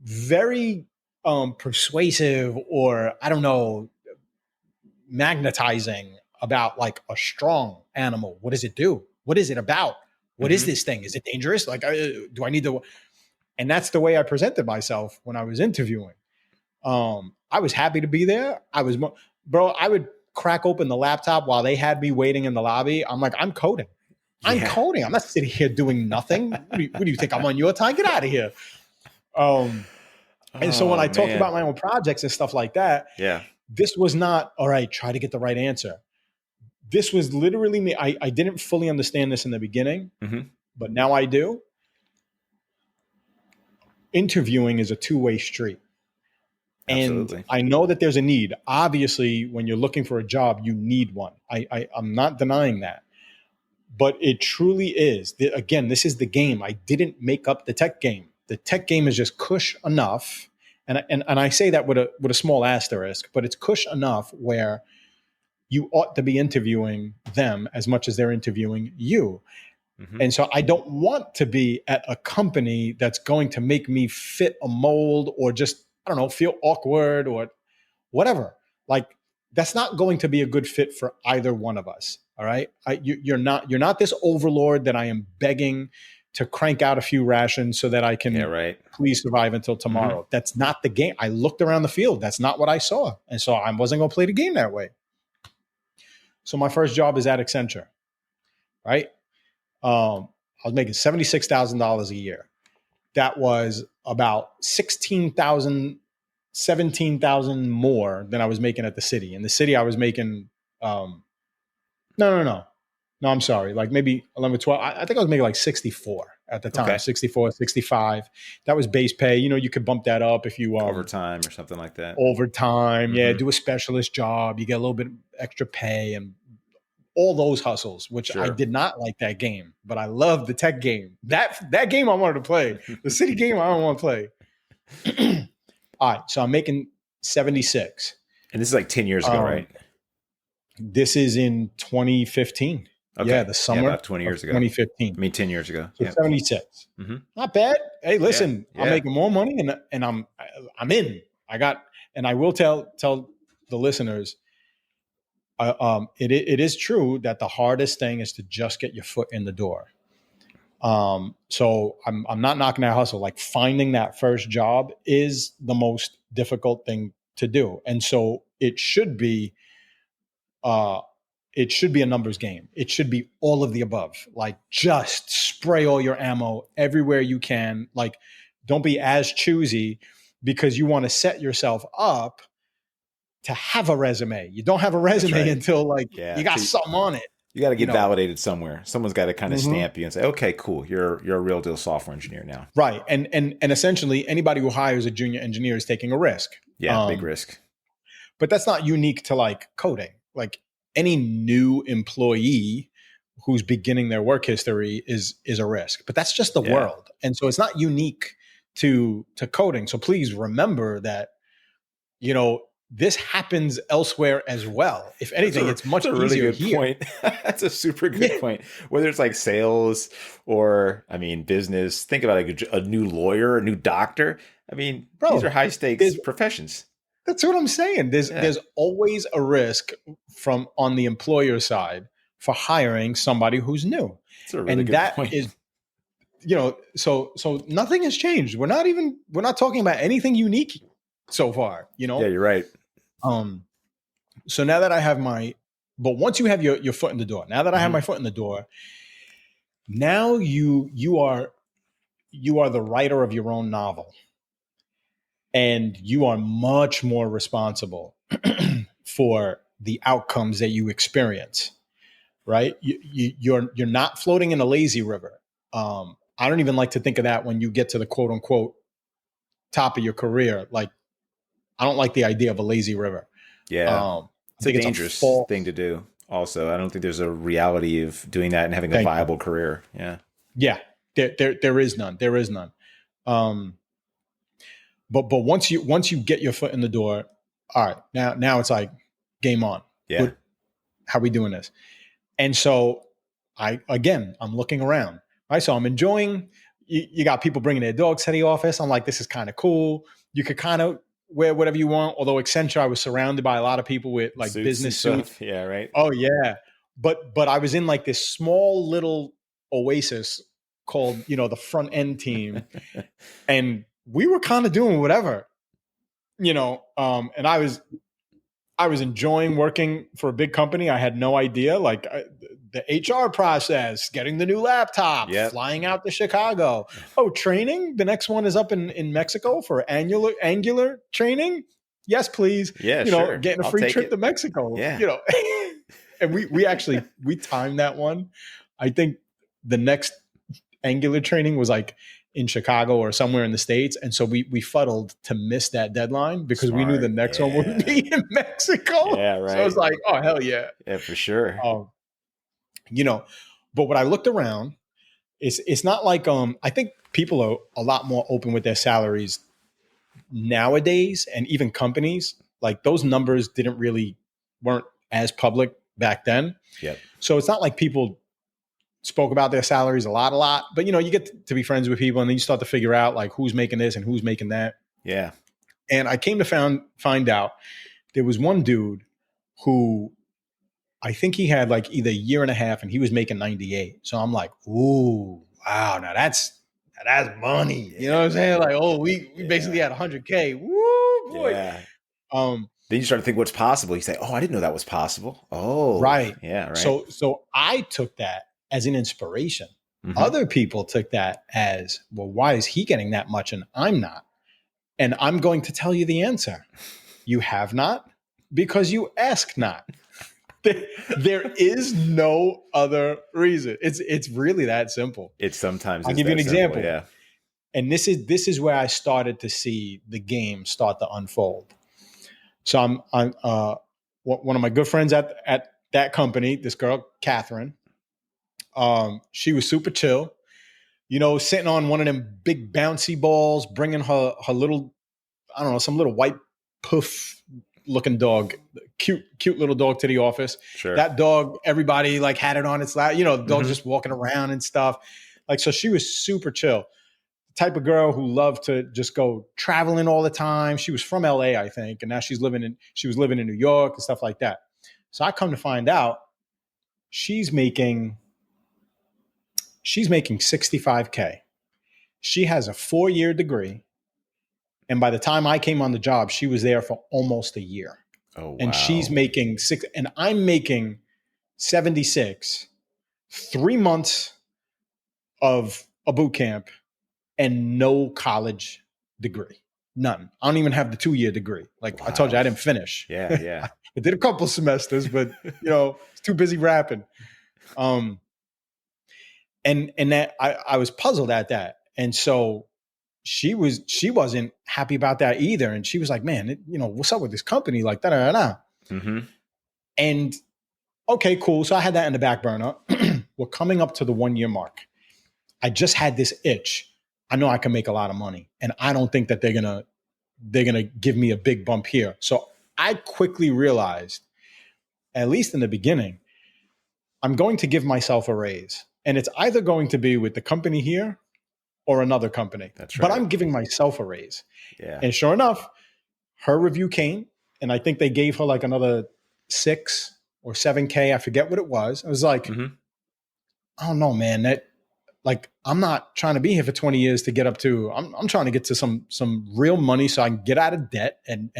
very persuasive, or I don't know, magnetizing about like a strong animal. What does it do? What is it about? What is Hmm. this thing? Is it dangerous? Like, do I need to? And that's the way I presented myself when I was interviewing. I was happy to be there. Bro, I would crack open the laptop while they had me waiting in the lobby. I'm like, I'm coding. I'm Yeah. coding. I'm not sitting here doing nothing. What do you think? I'm on your time? Get out of here. Um, and so when Oh I talked man. about my own projects and stuff like that, Yeah. this was not, all right, try to get the right answer. This was literally me. I didn't fully understand this in the beginning, Hmm. but now I do. Interviewing is a two-way street. And Absolutely. I know that there's a need. Obviously, when you're looking for a job, you need one. I'm not denying that. But it truly is. Again, this is the game. I didn't make up the tech game. The tech game is just cush enough. And I say that with a small asterisk, but it's cush enough where you ought to be interviewing them as much as they're interviewing you. Hmm. And so I don't want to be at a company that's going to make me fit a mold, or just, I don't know, feel awkward or whatever. Like that's not going to be a good fit for either one of us. All right. You're not this overlord that I am begging to crank out a few rations so that I Yeah. can Right. please survive until Hmm. tomorrow. That's not the game. I looked around the field. That's not what I saw. And so I wasn't going to play the game that way. So my first job is at Accenture, right? I was making $76,000 a year. That was about 16,000, 17,000 more than I was making at the city. In the city, I was making, no. No, I'm sorry. Like maybe 11, 12. I think I was making like 64 at the time, Okay. 64, 65. That was base pay. You could bump that up if you, Overtime or something like that. overtime. Yeah. Hmm. Do a specialist job. You get a little bit extra pay and all those hustles, which I Sure. did not like that game, but I loved the tech game. That game I wanted to play. The city game I don't want to play. All right, so I'm making 76. And this is like 10 years ago, Um, right? this is in 2015. Yeah, Okay. the Yeah. summer About 20 of years ago. 2015. I mean, 10 years ago. So Yeah. 76. Hmm. Not bad. Hey, Yeah. listen, I'm Yeah. making more money, and I'm in. And I will tell the listeners, it is true that the hardest thing is to just get your foot in the door. So I'm not knocking that hustle. Like finding that first job is the most difficult thing to do, and so uh, it should be a numbers game. It should be all of the above. Like just spray all your ammo everywhere you can. Like don't be as choosy. because you want to set yourself up to have a resume. You don't have a resume right. until like Yeah. you got something on it. You got to You get know, validated somewhere. Someone's got to kind of stamp you and say, okay, cool. You're a real deal software engineer now. right. And essentially anybody who hires a junior engineer is taking a risk. Yeah. Big risk. But that's not unique to like coding. Like any new employee who's beginning their work history is a risk. But that's just the world. And so it's not unique to coding. So please remember that, you know, this happens elsewhere as well. If anything, it's much really easier good here. point. That's a super good point. Whether it's like sales or, I mean, business, think about like a new lawyer, a new doctor. I mean, these are high stakes professions. That's what I'm saying. There's always a risk from on the employer side for hiring somebody who's new. That's a really good point. Is, you know, so nothing has changed. We're not talking about anything unique so far, you know? Yeah, you're right. So now that I have but once you have your foot in the door, now that I have my foot in the door, now you are the writer of your own novel. And you are much more responsible for the outcomes that you experience, right? You're not floating in a lazy river. I don't even like to think of that when you get to the quote unquote top of your career. Like, I don't like the idea of a lazy river. Yeah, it's a dangerous thing to do. Also, I don't think there's a reality of doing that and having a viable career. Yeah, yeah, there is none. There is none. But once you get your foot in the door, all right, now it's like game on. Yeah. How are we doing this? And so I'm looking around. Right. So I'm enjoying, you got people bringing their dogs to the office. I'm like, this is kind of cool. You could kind of wear whatever you want. Although Accenture, I was surrounded by a lot of people with like business suits. Yeah. Right. Oh yeah. But I was in like this small little oasis called, you know, the front end team. And we were kind of doing whatever, you know, and I was enjoying working for a big company. I had no idea, like the HR process, getting the new laptop, flying out to Chicago. Oh, training. The next one is up in Mexico for Angular training. Yes, please. Yeah, you know, getting a free trip to Mexico. Yeah. You know, and we actually timed that one. I think the next Angular training was like in Chicago or somewhere in the States. And so we fuddled to miss that deadline because we knew the next one would be in Mexico. Yeah, right. So I was like, oh, hell yeah. Yeah, for sure. You know, but when I looked around, it's not like, I think people are a lot more open with their salaries nowadays, and even companies, like those numbers weren't as public back then. Yep. So it's not like people spoke about their salaries a lot, but you know, you get to be friends with people and then you start to figure out like who's making this and who's making that. Yeah. And I came to find out there was one dude who I think he had like either a year and a half and he was making 98. So I'm like, ooh, wow. Now that's money. You know what I'm saying? Like, oh, we basically had 100K. Woo, boy. Yeah. Then you start to think what's possible. You say, oh, I didn't know that was possible. Oh, right. Yeah. Right. So I took that as an inspiration. Other people took that as, well, why is he getting that much and I'm not? And I'm going to tell you the answer. You have not because you ask not. There is no other reason. It's really that simple. It's sometimes. I'll give you an example. Yeah. And this is where I started to see the game start to unfold. So I'm one of my good friends at that company, this girl, Catherine. She was super chill, you know, sitting on one of them big bouncy balls, bringing her little, I don't know, some little white poof looking dog, cute little dog to the office. Sure. That dog, everybody like had it on its lap, you know, the dog's just walking around and stuff. Like, so she was super chill. The type of girl who loved to just go traveling all the time. She was from LA, I think. And now she was living in New York and stuff like that. So I come to find out she's making 65K. She has a 4-year degree. And by the time I came on the job, she was there for almost a year. Oh, wow. And she's making and I'm making 76, 3 months of a boot camp and no college degree. None. I don't even have the 2-year degree. Like I told you, I didn't finish. Yeah, yeah. I did a couple semesters, but it's too busy rapping. And that I was puzzled at that. And so she wasn't happy about that either. And she was like, man, what's up with this company? Like da da da. Mm-hmm. And okay, cool. So I had that in the back burner. We're coming up to the 1-year mark. I just had this itch. I know I can make a lot of money, and I don't think that they're gonna give me a big bump here. So I quickly realized, at least in the beginning, I'm going to give myself a raise, and it's either going to be with the company here or another company. That's right. But I'm giving myself a raise. Yeah. And sure enough, her review came, and I think they gave her like another 6 or 7K. I forget what it was. I was like, Mm-hmm. I don't know, man. That like I'm not trying to be here for 20 years to get up to. I'm trying to get to some real money so I can get out of debt and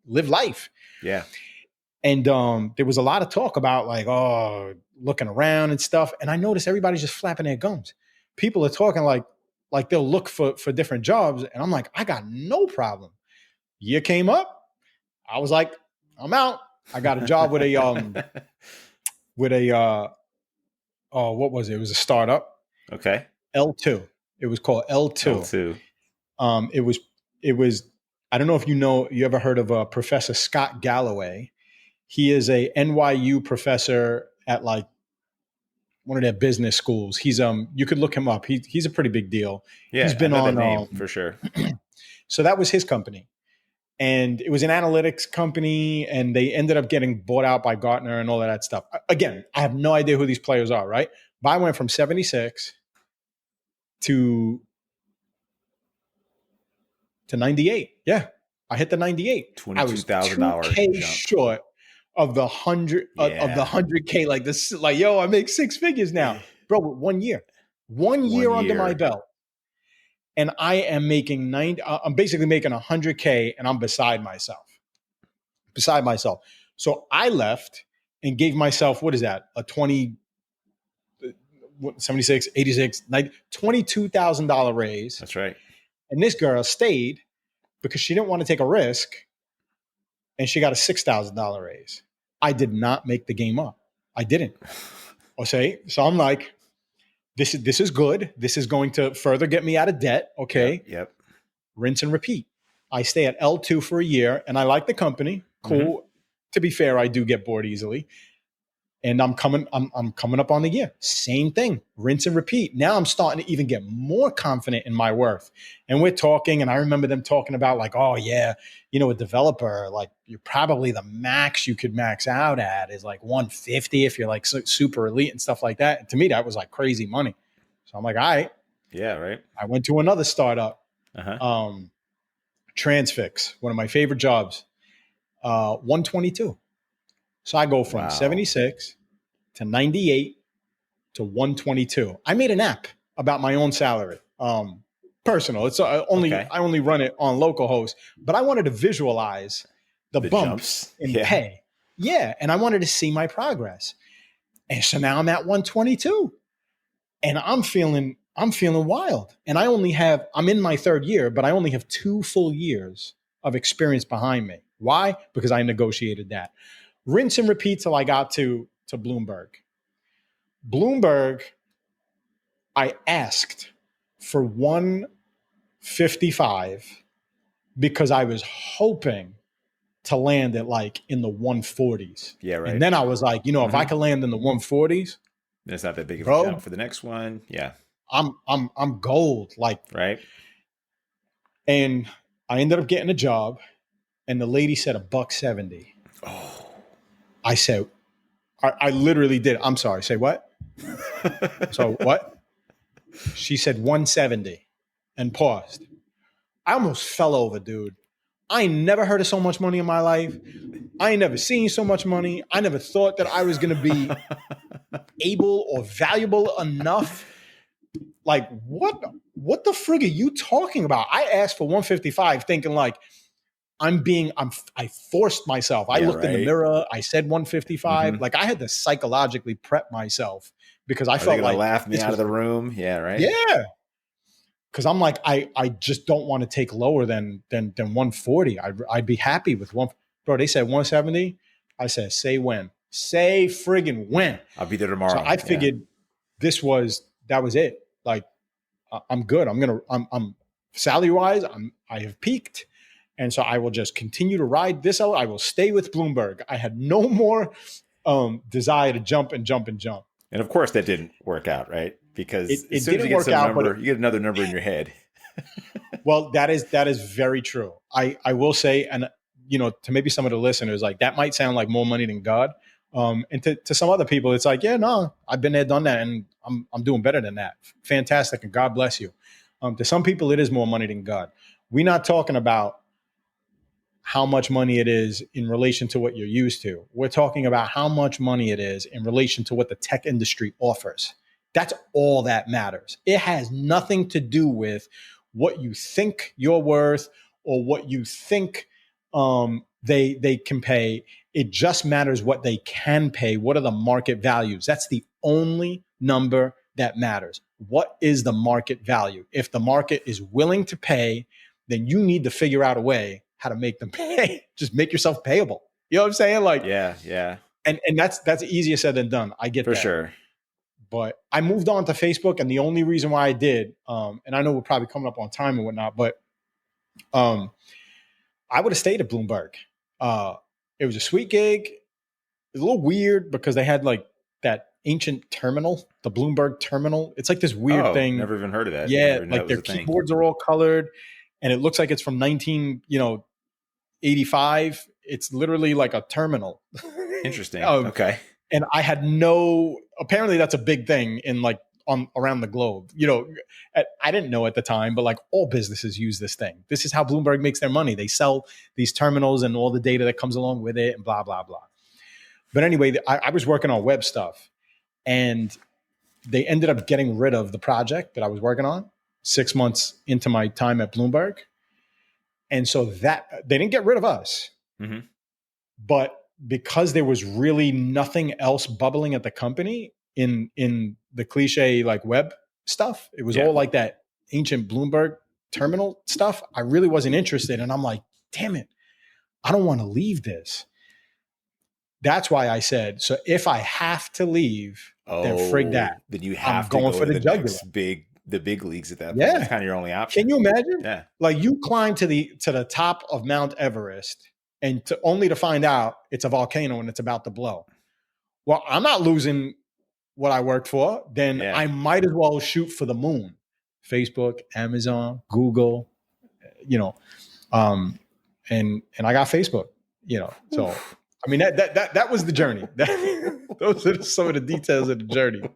live life. Yeah. And there was a lot of talk about like, looking around and stuff. And I noticed everybody's just flapping their gums. People are talking like they'll look for different jobs. And I'm like, I got no problem. Year came up. I was like, I'm out. I got a job with what was it? It was a startup. Okay. L2. It was called L2. L2. It was, I don't know if you ever heard of Professor Scott Galloway. He is a NYU professor at like one of their business schools. He's you could look him up. He's a pretty big deal. Yeah, he's been I know on that name for sure. So that was his company. And it was an analytics company, and they ended up getting bought out by Gartner and all of that stuff. Again, I have no idea who these players are, right? But I went from 76 to 98. Yeah, I hit the 98. $22,000 jump short of the 100K. Like this, like I make 6 figures now, bro. With 1 year, 1 year under my belt, and I am making I'm basically making 100K, and I'm beside myself. So I left and gave myself, what is that? A 76, 86, 90, $22,000 raise. That's right. And this girl stayed because she didn't want to take a risk, and she got a $6,000 raise. I did not make the game up. I didn't. Okay, so I'm like, this is good. This is going to further get me out of debt. Okay. Yep. Rinse and repeat. I stay at L2 for a year, and I like the company. Cool. Mm-hmm. To be fair, I do get bored easily. And I'm coming up on the year. Same thing. Rinse and repeat. Now I'm starting to even get more confident in my worth. And we're talking, and I remember them talking about like, oh yeah, a developer, like you're probably the max you could max out at is like 150 if you're like super elite and stuff like that. And to me, that was like crazy money. So I'm like, all right. Yeah, right. I went to another startup, Uh-huh. Transfix, one of my favorite jobs, 122. So I go from 76 to 98 to 122. I made an app about my own salary. Personal. It's I only run it on localhost, but I wanted to visualize the bumps in pay. Yeah, and I wanted to see my progress. And so now I'm at 122. And I'm feeling wild. And I'm in my 3rd year, but I only have 2 full years of experience behind me. Why? Because I negotiated that. Rinse and repeat till I got to Bloomberg. Bloomberg, I asked for 155 because I was hoping to land at like in the 140s. Yeah, right. And then I was like, if I could land in the 140s, it's not that big of a jump for the next one. Yeah. I'm gold. Like, right. And I ended up getting a job, and the lady said $170. Oh. I said, I literally did. I'm sorry. Say what? So what? She said 170 and paused. I almost fell over, dude. I ain't never heard of so much money in my life. I ain't never seen so much money. I never thought that I was going to be able or valuable enough. Like, what the frig are you talking about? I asked for 155 thinking like, I forced myself. I looked in the mirror. I said 155. Mm-hmm. Like I had to psychologically prep myself because I felt like laugh me out of the room. Yeah. Right. Yeah. Because I'm like, I just don't want to take lower than 140. I'd be happy with one. Bro, they said 170. I said, say when. Say friggin' when. I'll be there So tomorrow. I figured that was it. Like, I'm good. I'm salary wise, I have peaked. And so I will just continue to ride this out. I will stay with Bloomberg. I had no more desire to jump and jump and jump. And of course that didn't work out, right? Because as It soon as you didn't get work some out, number, you get another number in your head. well, that is very true. I will say, and to maybe some of the listeners, like that might sound like more money than God. And to some other people, it's like, yeah, no, I've been there, done that, and I'm doing better than that. Fantastic, and God bless you. To some people, it is more money than God. We're not talking about how much money it is in relation to what you're used to. We're talking about how much money it is in relation to what the tech industry offers. That's all that matters. It has nothing to do with what you think you're worth or what you think they can pay. It just matters what they can pay. What are the market values? That's the only number that matters. What is the market value? If the market is willing to pay, then you need to figure out a way how to make them pay. Just make yourself payable. You know what I'm saying? Like, Yeah. And that's easier said than done. I get For that. sure. But I moved on to Facebook, and the only reason why I did, and I know we're probably coming up on time and whatnot, but I would have stayed at Bloomberg. It was a sweet gig. It was a little weird because they had like that ancient terminal, the Bloomberg terminal. It's like this weird thing. Never even heard of that. Yeah, like their keyboards are all colored, and it looks like it's from 1985. It's literally like a terminal. Interesting. Okay. And I had apparently that's a big thing in like around the globe. I didn't know at the time, but like all businesses use this thing. This is how Bloomberg makes their money. They sell these terminals and all the data that comes along with it and blah, blah, blah. But anyway, I was working on web stuff, and they ended up getting rid of the project that I was working on 6 months into my time at Bloomberg. And so they didn't get rid of us, but because there was really nothing else bubbling at the company in the cliche like web stuff, it was all like that ancient Bloomberg terminal stuff. I really wasn't interested. And I'm like, damn it, I don't want to leave this. That's why I said, so if I have to leave, then frig that. Then you have I'm to going go for to the next jugular. the big leagues at that point. Yeah. That's kind of your only option. Can you imagine? Yeah. Like you climb to the top of Mount Everest and only to find out it's a volcano and it's about to blow. Well, I'm not losing what I worked for. Then I might as well shoot for the moon. Facebook, Amazon, Google, and I got Facebook, So I mean that was the journey. Those are some of the details of the journey.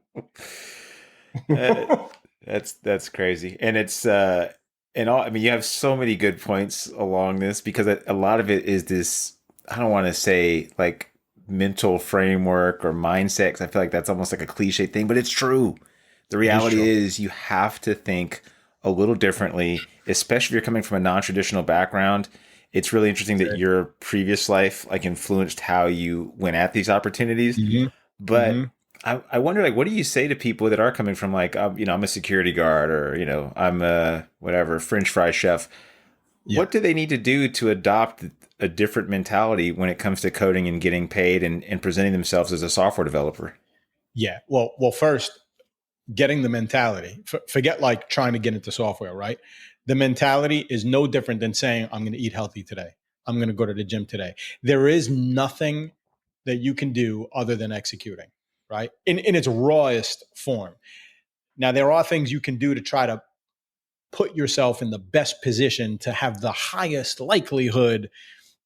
That's crazy. And it's you have so many good points along this because a lot of it is this, I don't want to say like mental framework or mindset, because I feel like that's almost like a cliche thing, but it's true. The reality is you have to think a little differently, especially if you're coming from a non-traditional background. It's really interesting that your previous life like influenced how you went at these opportunities. But I wonder, like, what do you say to people that are coming from like, I'm a security guard, or, I'm a whatever, French fry chef. Yeah. What do they need to do to adopt a different mentality when it comes to coding and getting paid and presenting themselves as a software developer? Yeah. Well, first, getting the mentality. Forget like trying to get into software, right? The mentality is no different than saying, I'm going to eat healthy today. I'm going to go to the gym today. There is nothing that you can do other than executing, right? In its rawest form. Now, there are things you can do to try to put yourself in the best position to have the highest likelihood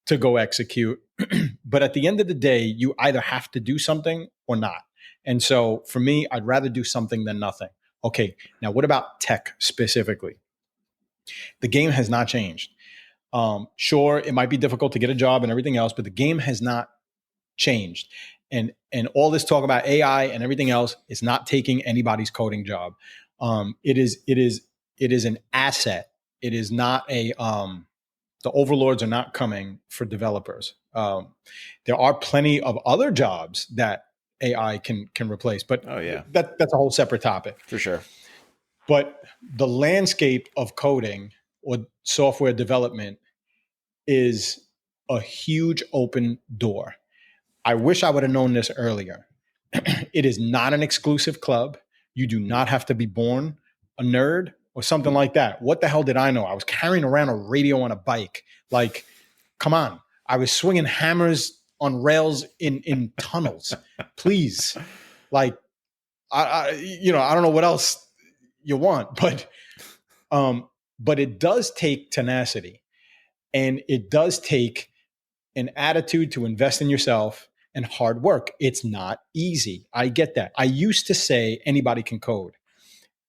to go execute. But at the end of the day, you either have to do something or not. And so for me, I'd rather do something than nothing. Okay, now what about tech specifically? The game has not changed. Sure, it might be difficult to get a job and everything else, but the game has not changed. And all this talk about AI and everything else is not taking anybody's coding job. It is an asset. It is not the overlords are not coming for developers. There are plenty of other jobs that AI can replace, but that's a whole separate topic. For sure. But the landscape of coding or software development is a huge open door. I wish I would have known this earlier. It is not an exclusive club. You do not have to be born a nerd or something like that. What the hell did I know? I was carrying around a radio on a bike. Like, come on. I was swinging hammers on rails in tunnels. Please. Like, I don't know what else you want, but it does take tenacity, and it does take an attitude to invest in yourself and hard work. It's not easy. I get that. I used to say anybody can code,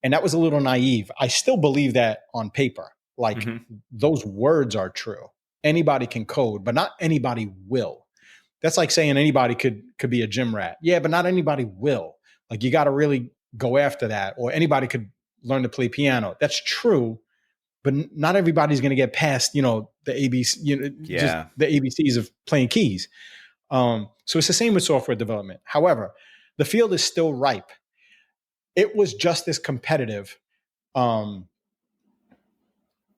and that was a little naive. I still believe that on paper. Like those words are true. Anybody can code, but not anybody will. That's like saying anybody could be a gym rat. Yeah, but not anybody will. Like you got to really go after that. Or anybody could learn to play piano. That's true, but not everybody's going to get past, the ABC, just the ABCs of playing keys. So it's the same with software development. However, the field is still ripe. It was just as competitive,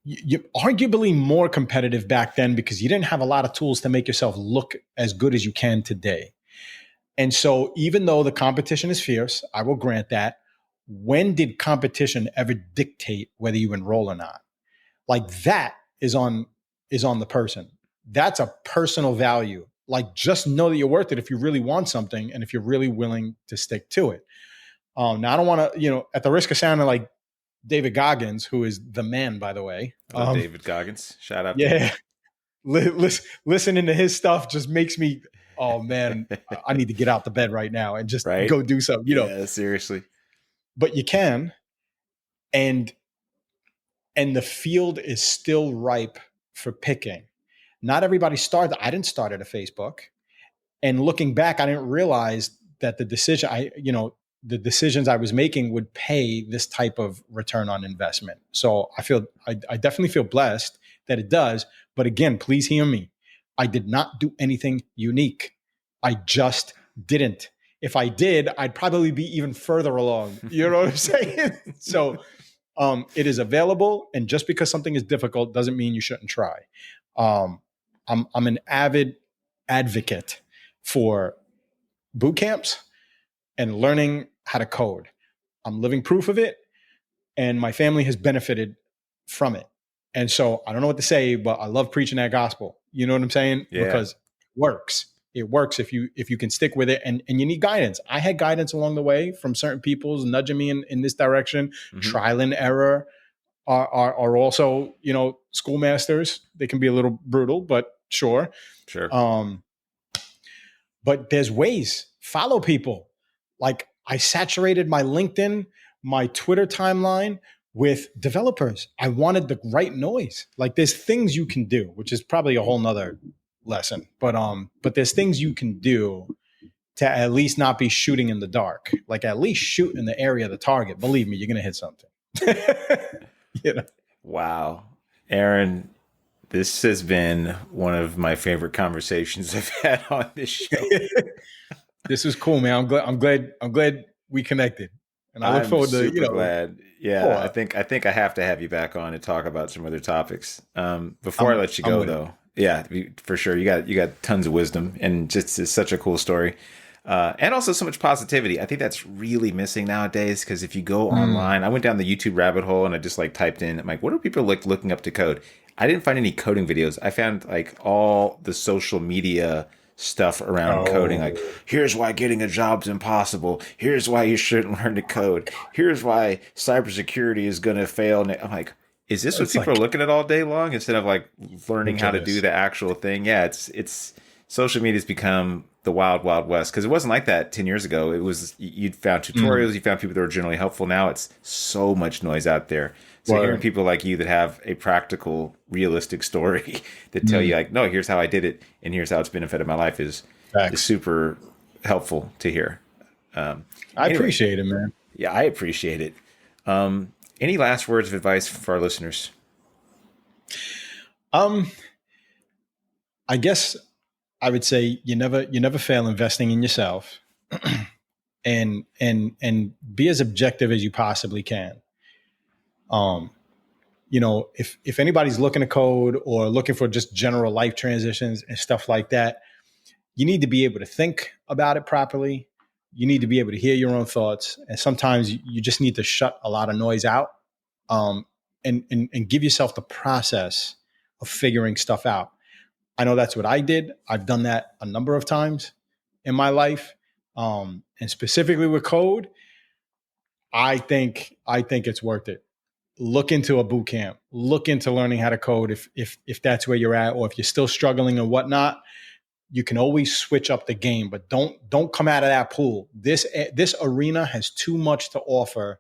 you arguably more competitive back then because you didn't have a lot of tools to make yourself look as good as you can today. And so even though the competition is fierce, I will grant that. When did competition ever dictate whether you enroll or not? Like that is on the person. That's a personal value. Like just know that you're worth it if you really want something and if you're really willing to stick to it. Now I don't want to, at the risk of sounding like David Goggins, who is the man, by the way. David Goggins. Shout out. Yeah. Listening to his stuff just makes me, oh man, I need to get out the bed right now and just go do something, Yeah, seriously. But you can. And the field is still ripe for picking. Not everybody started. I didn't start at a Facebook. And looking back, I didn't realize that the decisions I was making would pay this type of return on investment. So I definitely feel blessed that it does. But again, please hear me. I did not do anything unique. I just didn't. If I did, I'd probably be even further along. You know what I'm saying? So it is available. And just because something is difficult doesn't mean you shouldn't try. I'm an avid advocate for boot camps and learning how to code. I'm living proof of it, and my family has benefited from it. And so I don't know what to say, but I love preaching that gospel. You know what I'm saying? Yeah. Because it works. It works if you can stick with it, and you need guidance. I had guidance along the way from certain people nudging me in this direction. Mm-hmm. Trial and error are also, schoolmasters. They can be a little brutal, but sure. But there's ways. Follow people. Like I saturated my LinkedIn, my Twitter timeline with developers. I wanted the right noise. Like there's things you can do, which is probably a whole nother lesson. But there's things you can do to at least not be shooting in the dark. Like at least shoot in the area of the target. Believe me, you're gonna hit something. Wow. Aaron, this has been one of my favorite conversations I've had on this show. This is cool, man. I'm glad we connected. And I look forward to, glad. Yeah, I think I have to have you back on and talk about some other topics. Before I let you go though. Yeah, for sure. You got tons of wisdom, and just it's such a cool story. And also so much positivity. I think that's really missing nowadays, because if you go online, I went down the YouTube rabbit hole and I just typed in, I'm like, what are people looking up to code? I didn't find any coding videos. I found all the social media stuff around coding. Like, here's why getting a job's impossible. Here's why you shouldn't learn to code. Here's why cybersecurity is going to fail. And I'm like, is this what people are looking at all day long instead of learning how to do the actual thing? Yeah, it's social media's become the wild, wild west, because it wasn't like that 10 years ago. It was, you'd found tutorials, you found people that were generally helpful. Now it's so much noise out there. So hearing people like you that have a practical, realistic story that tell you no, here's how I did it and here's how it's benefited my life is super helpful to hear. I appreciate it, man. Yeah, I appreciate it. Any last words of advice for our listeners? I guess I would say you never fail investing in yourself, and be as objective as you possibly can. Um, if anybody's looking to code or looking for just general life transitions and stuff like that, you need to be able to think about it properly. You need to be able to hear your own thoughts. And sometimes you just need to shut a lot of noise out, and give yourself the process of figuring stuff out. I know that's what I did. I've done that a number of times in my life. And specifically with code, I think it's worth it. Look into a boot camp. Look into learning how to code if that's where you're at, or if you're still struggling and whatnot. You can always switch up the game, but don't come out of that pool. This arena has too much to offer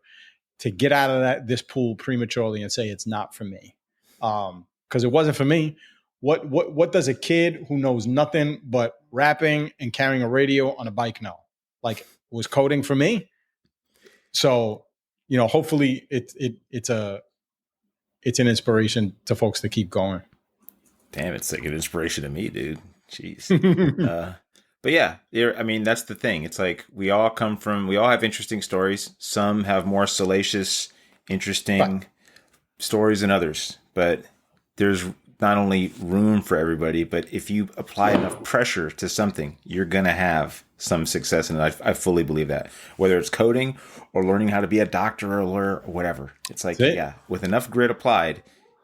to get out of this pool prematurely and say it's not for me, because it wasn't for me. What does a kid who knows nothing but rapping and carrying a radio on a bike know? Like, was coding for me? So, hopefully it's an inspiration to folks to keep going. Damn, it's like an inspiration to me, dude. Jeez. But yeah, I mean, that's the thing. It's like we all have interesting stories. Some have more salacious, interesting stories than others. But there's not only room for everybody, but if you apply enough pressure to something, you're going to have some success in it. I fully believe that. Whether it's coding or learning how to be a doctor or a lawyer or whatever. It's like, with enough grit applied,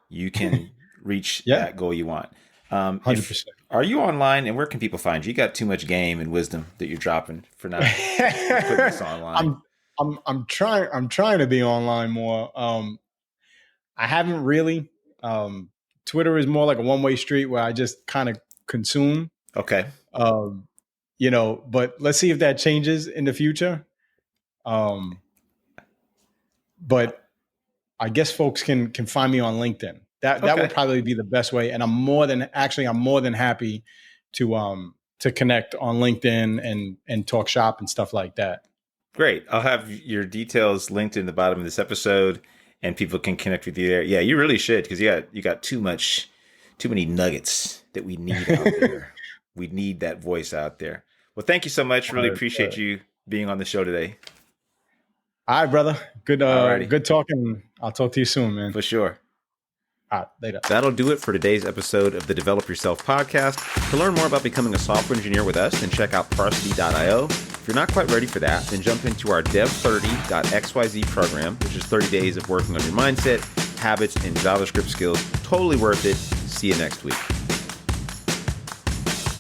you can reach that goal you want. 100%. Are you online, and where can people find you? You got too much game and wisdom that you're dropping for now. Putting this online. I'm trying to be online more. I haven't really. Twitter is more like a one-way street where I just kind of consume. Okay. But let's see if that changes in the future. But I guess folks can find me on LinkedIn. That would probably be the best way. And I'm more than happy to connect on LinkedIn and talk shop and stuff like that. Great. I'll have your details linked in the bottom of this episode, and people can connect with you there. Yeah, you really should, because you got too many nuggets that we need out there. We need that voice out there. Well, thank you so much. Really appreciate you being on the show today. All right, brother. Good talking. I'll talk to you soon, man. For sure. All right, later. That'll do it for today's episode of the Develop Yourself podcast. To learn more about becoming a software engineer with us, then check out Parsity.io. If you're not quite ready for that, then jump into our Dev30.xyz program, which is 30 days of working on your mindset, habits, and JavaScript skills. Totally worth it. See you next week.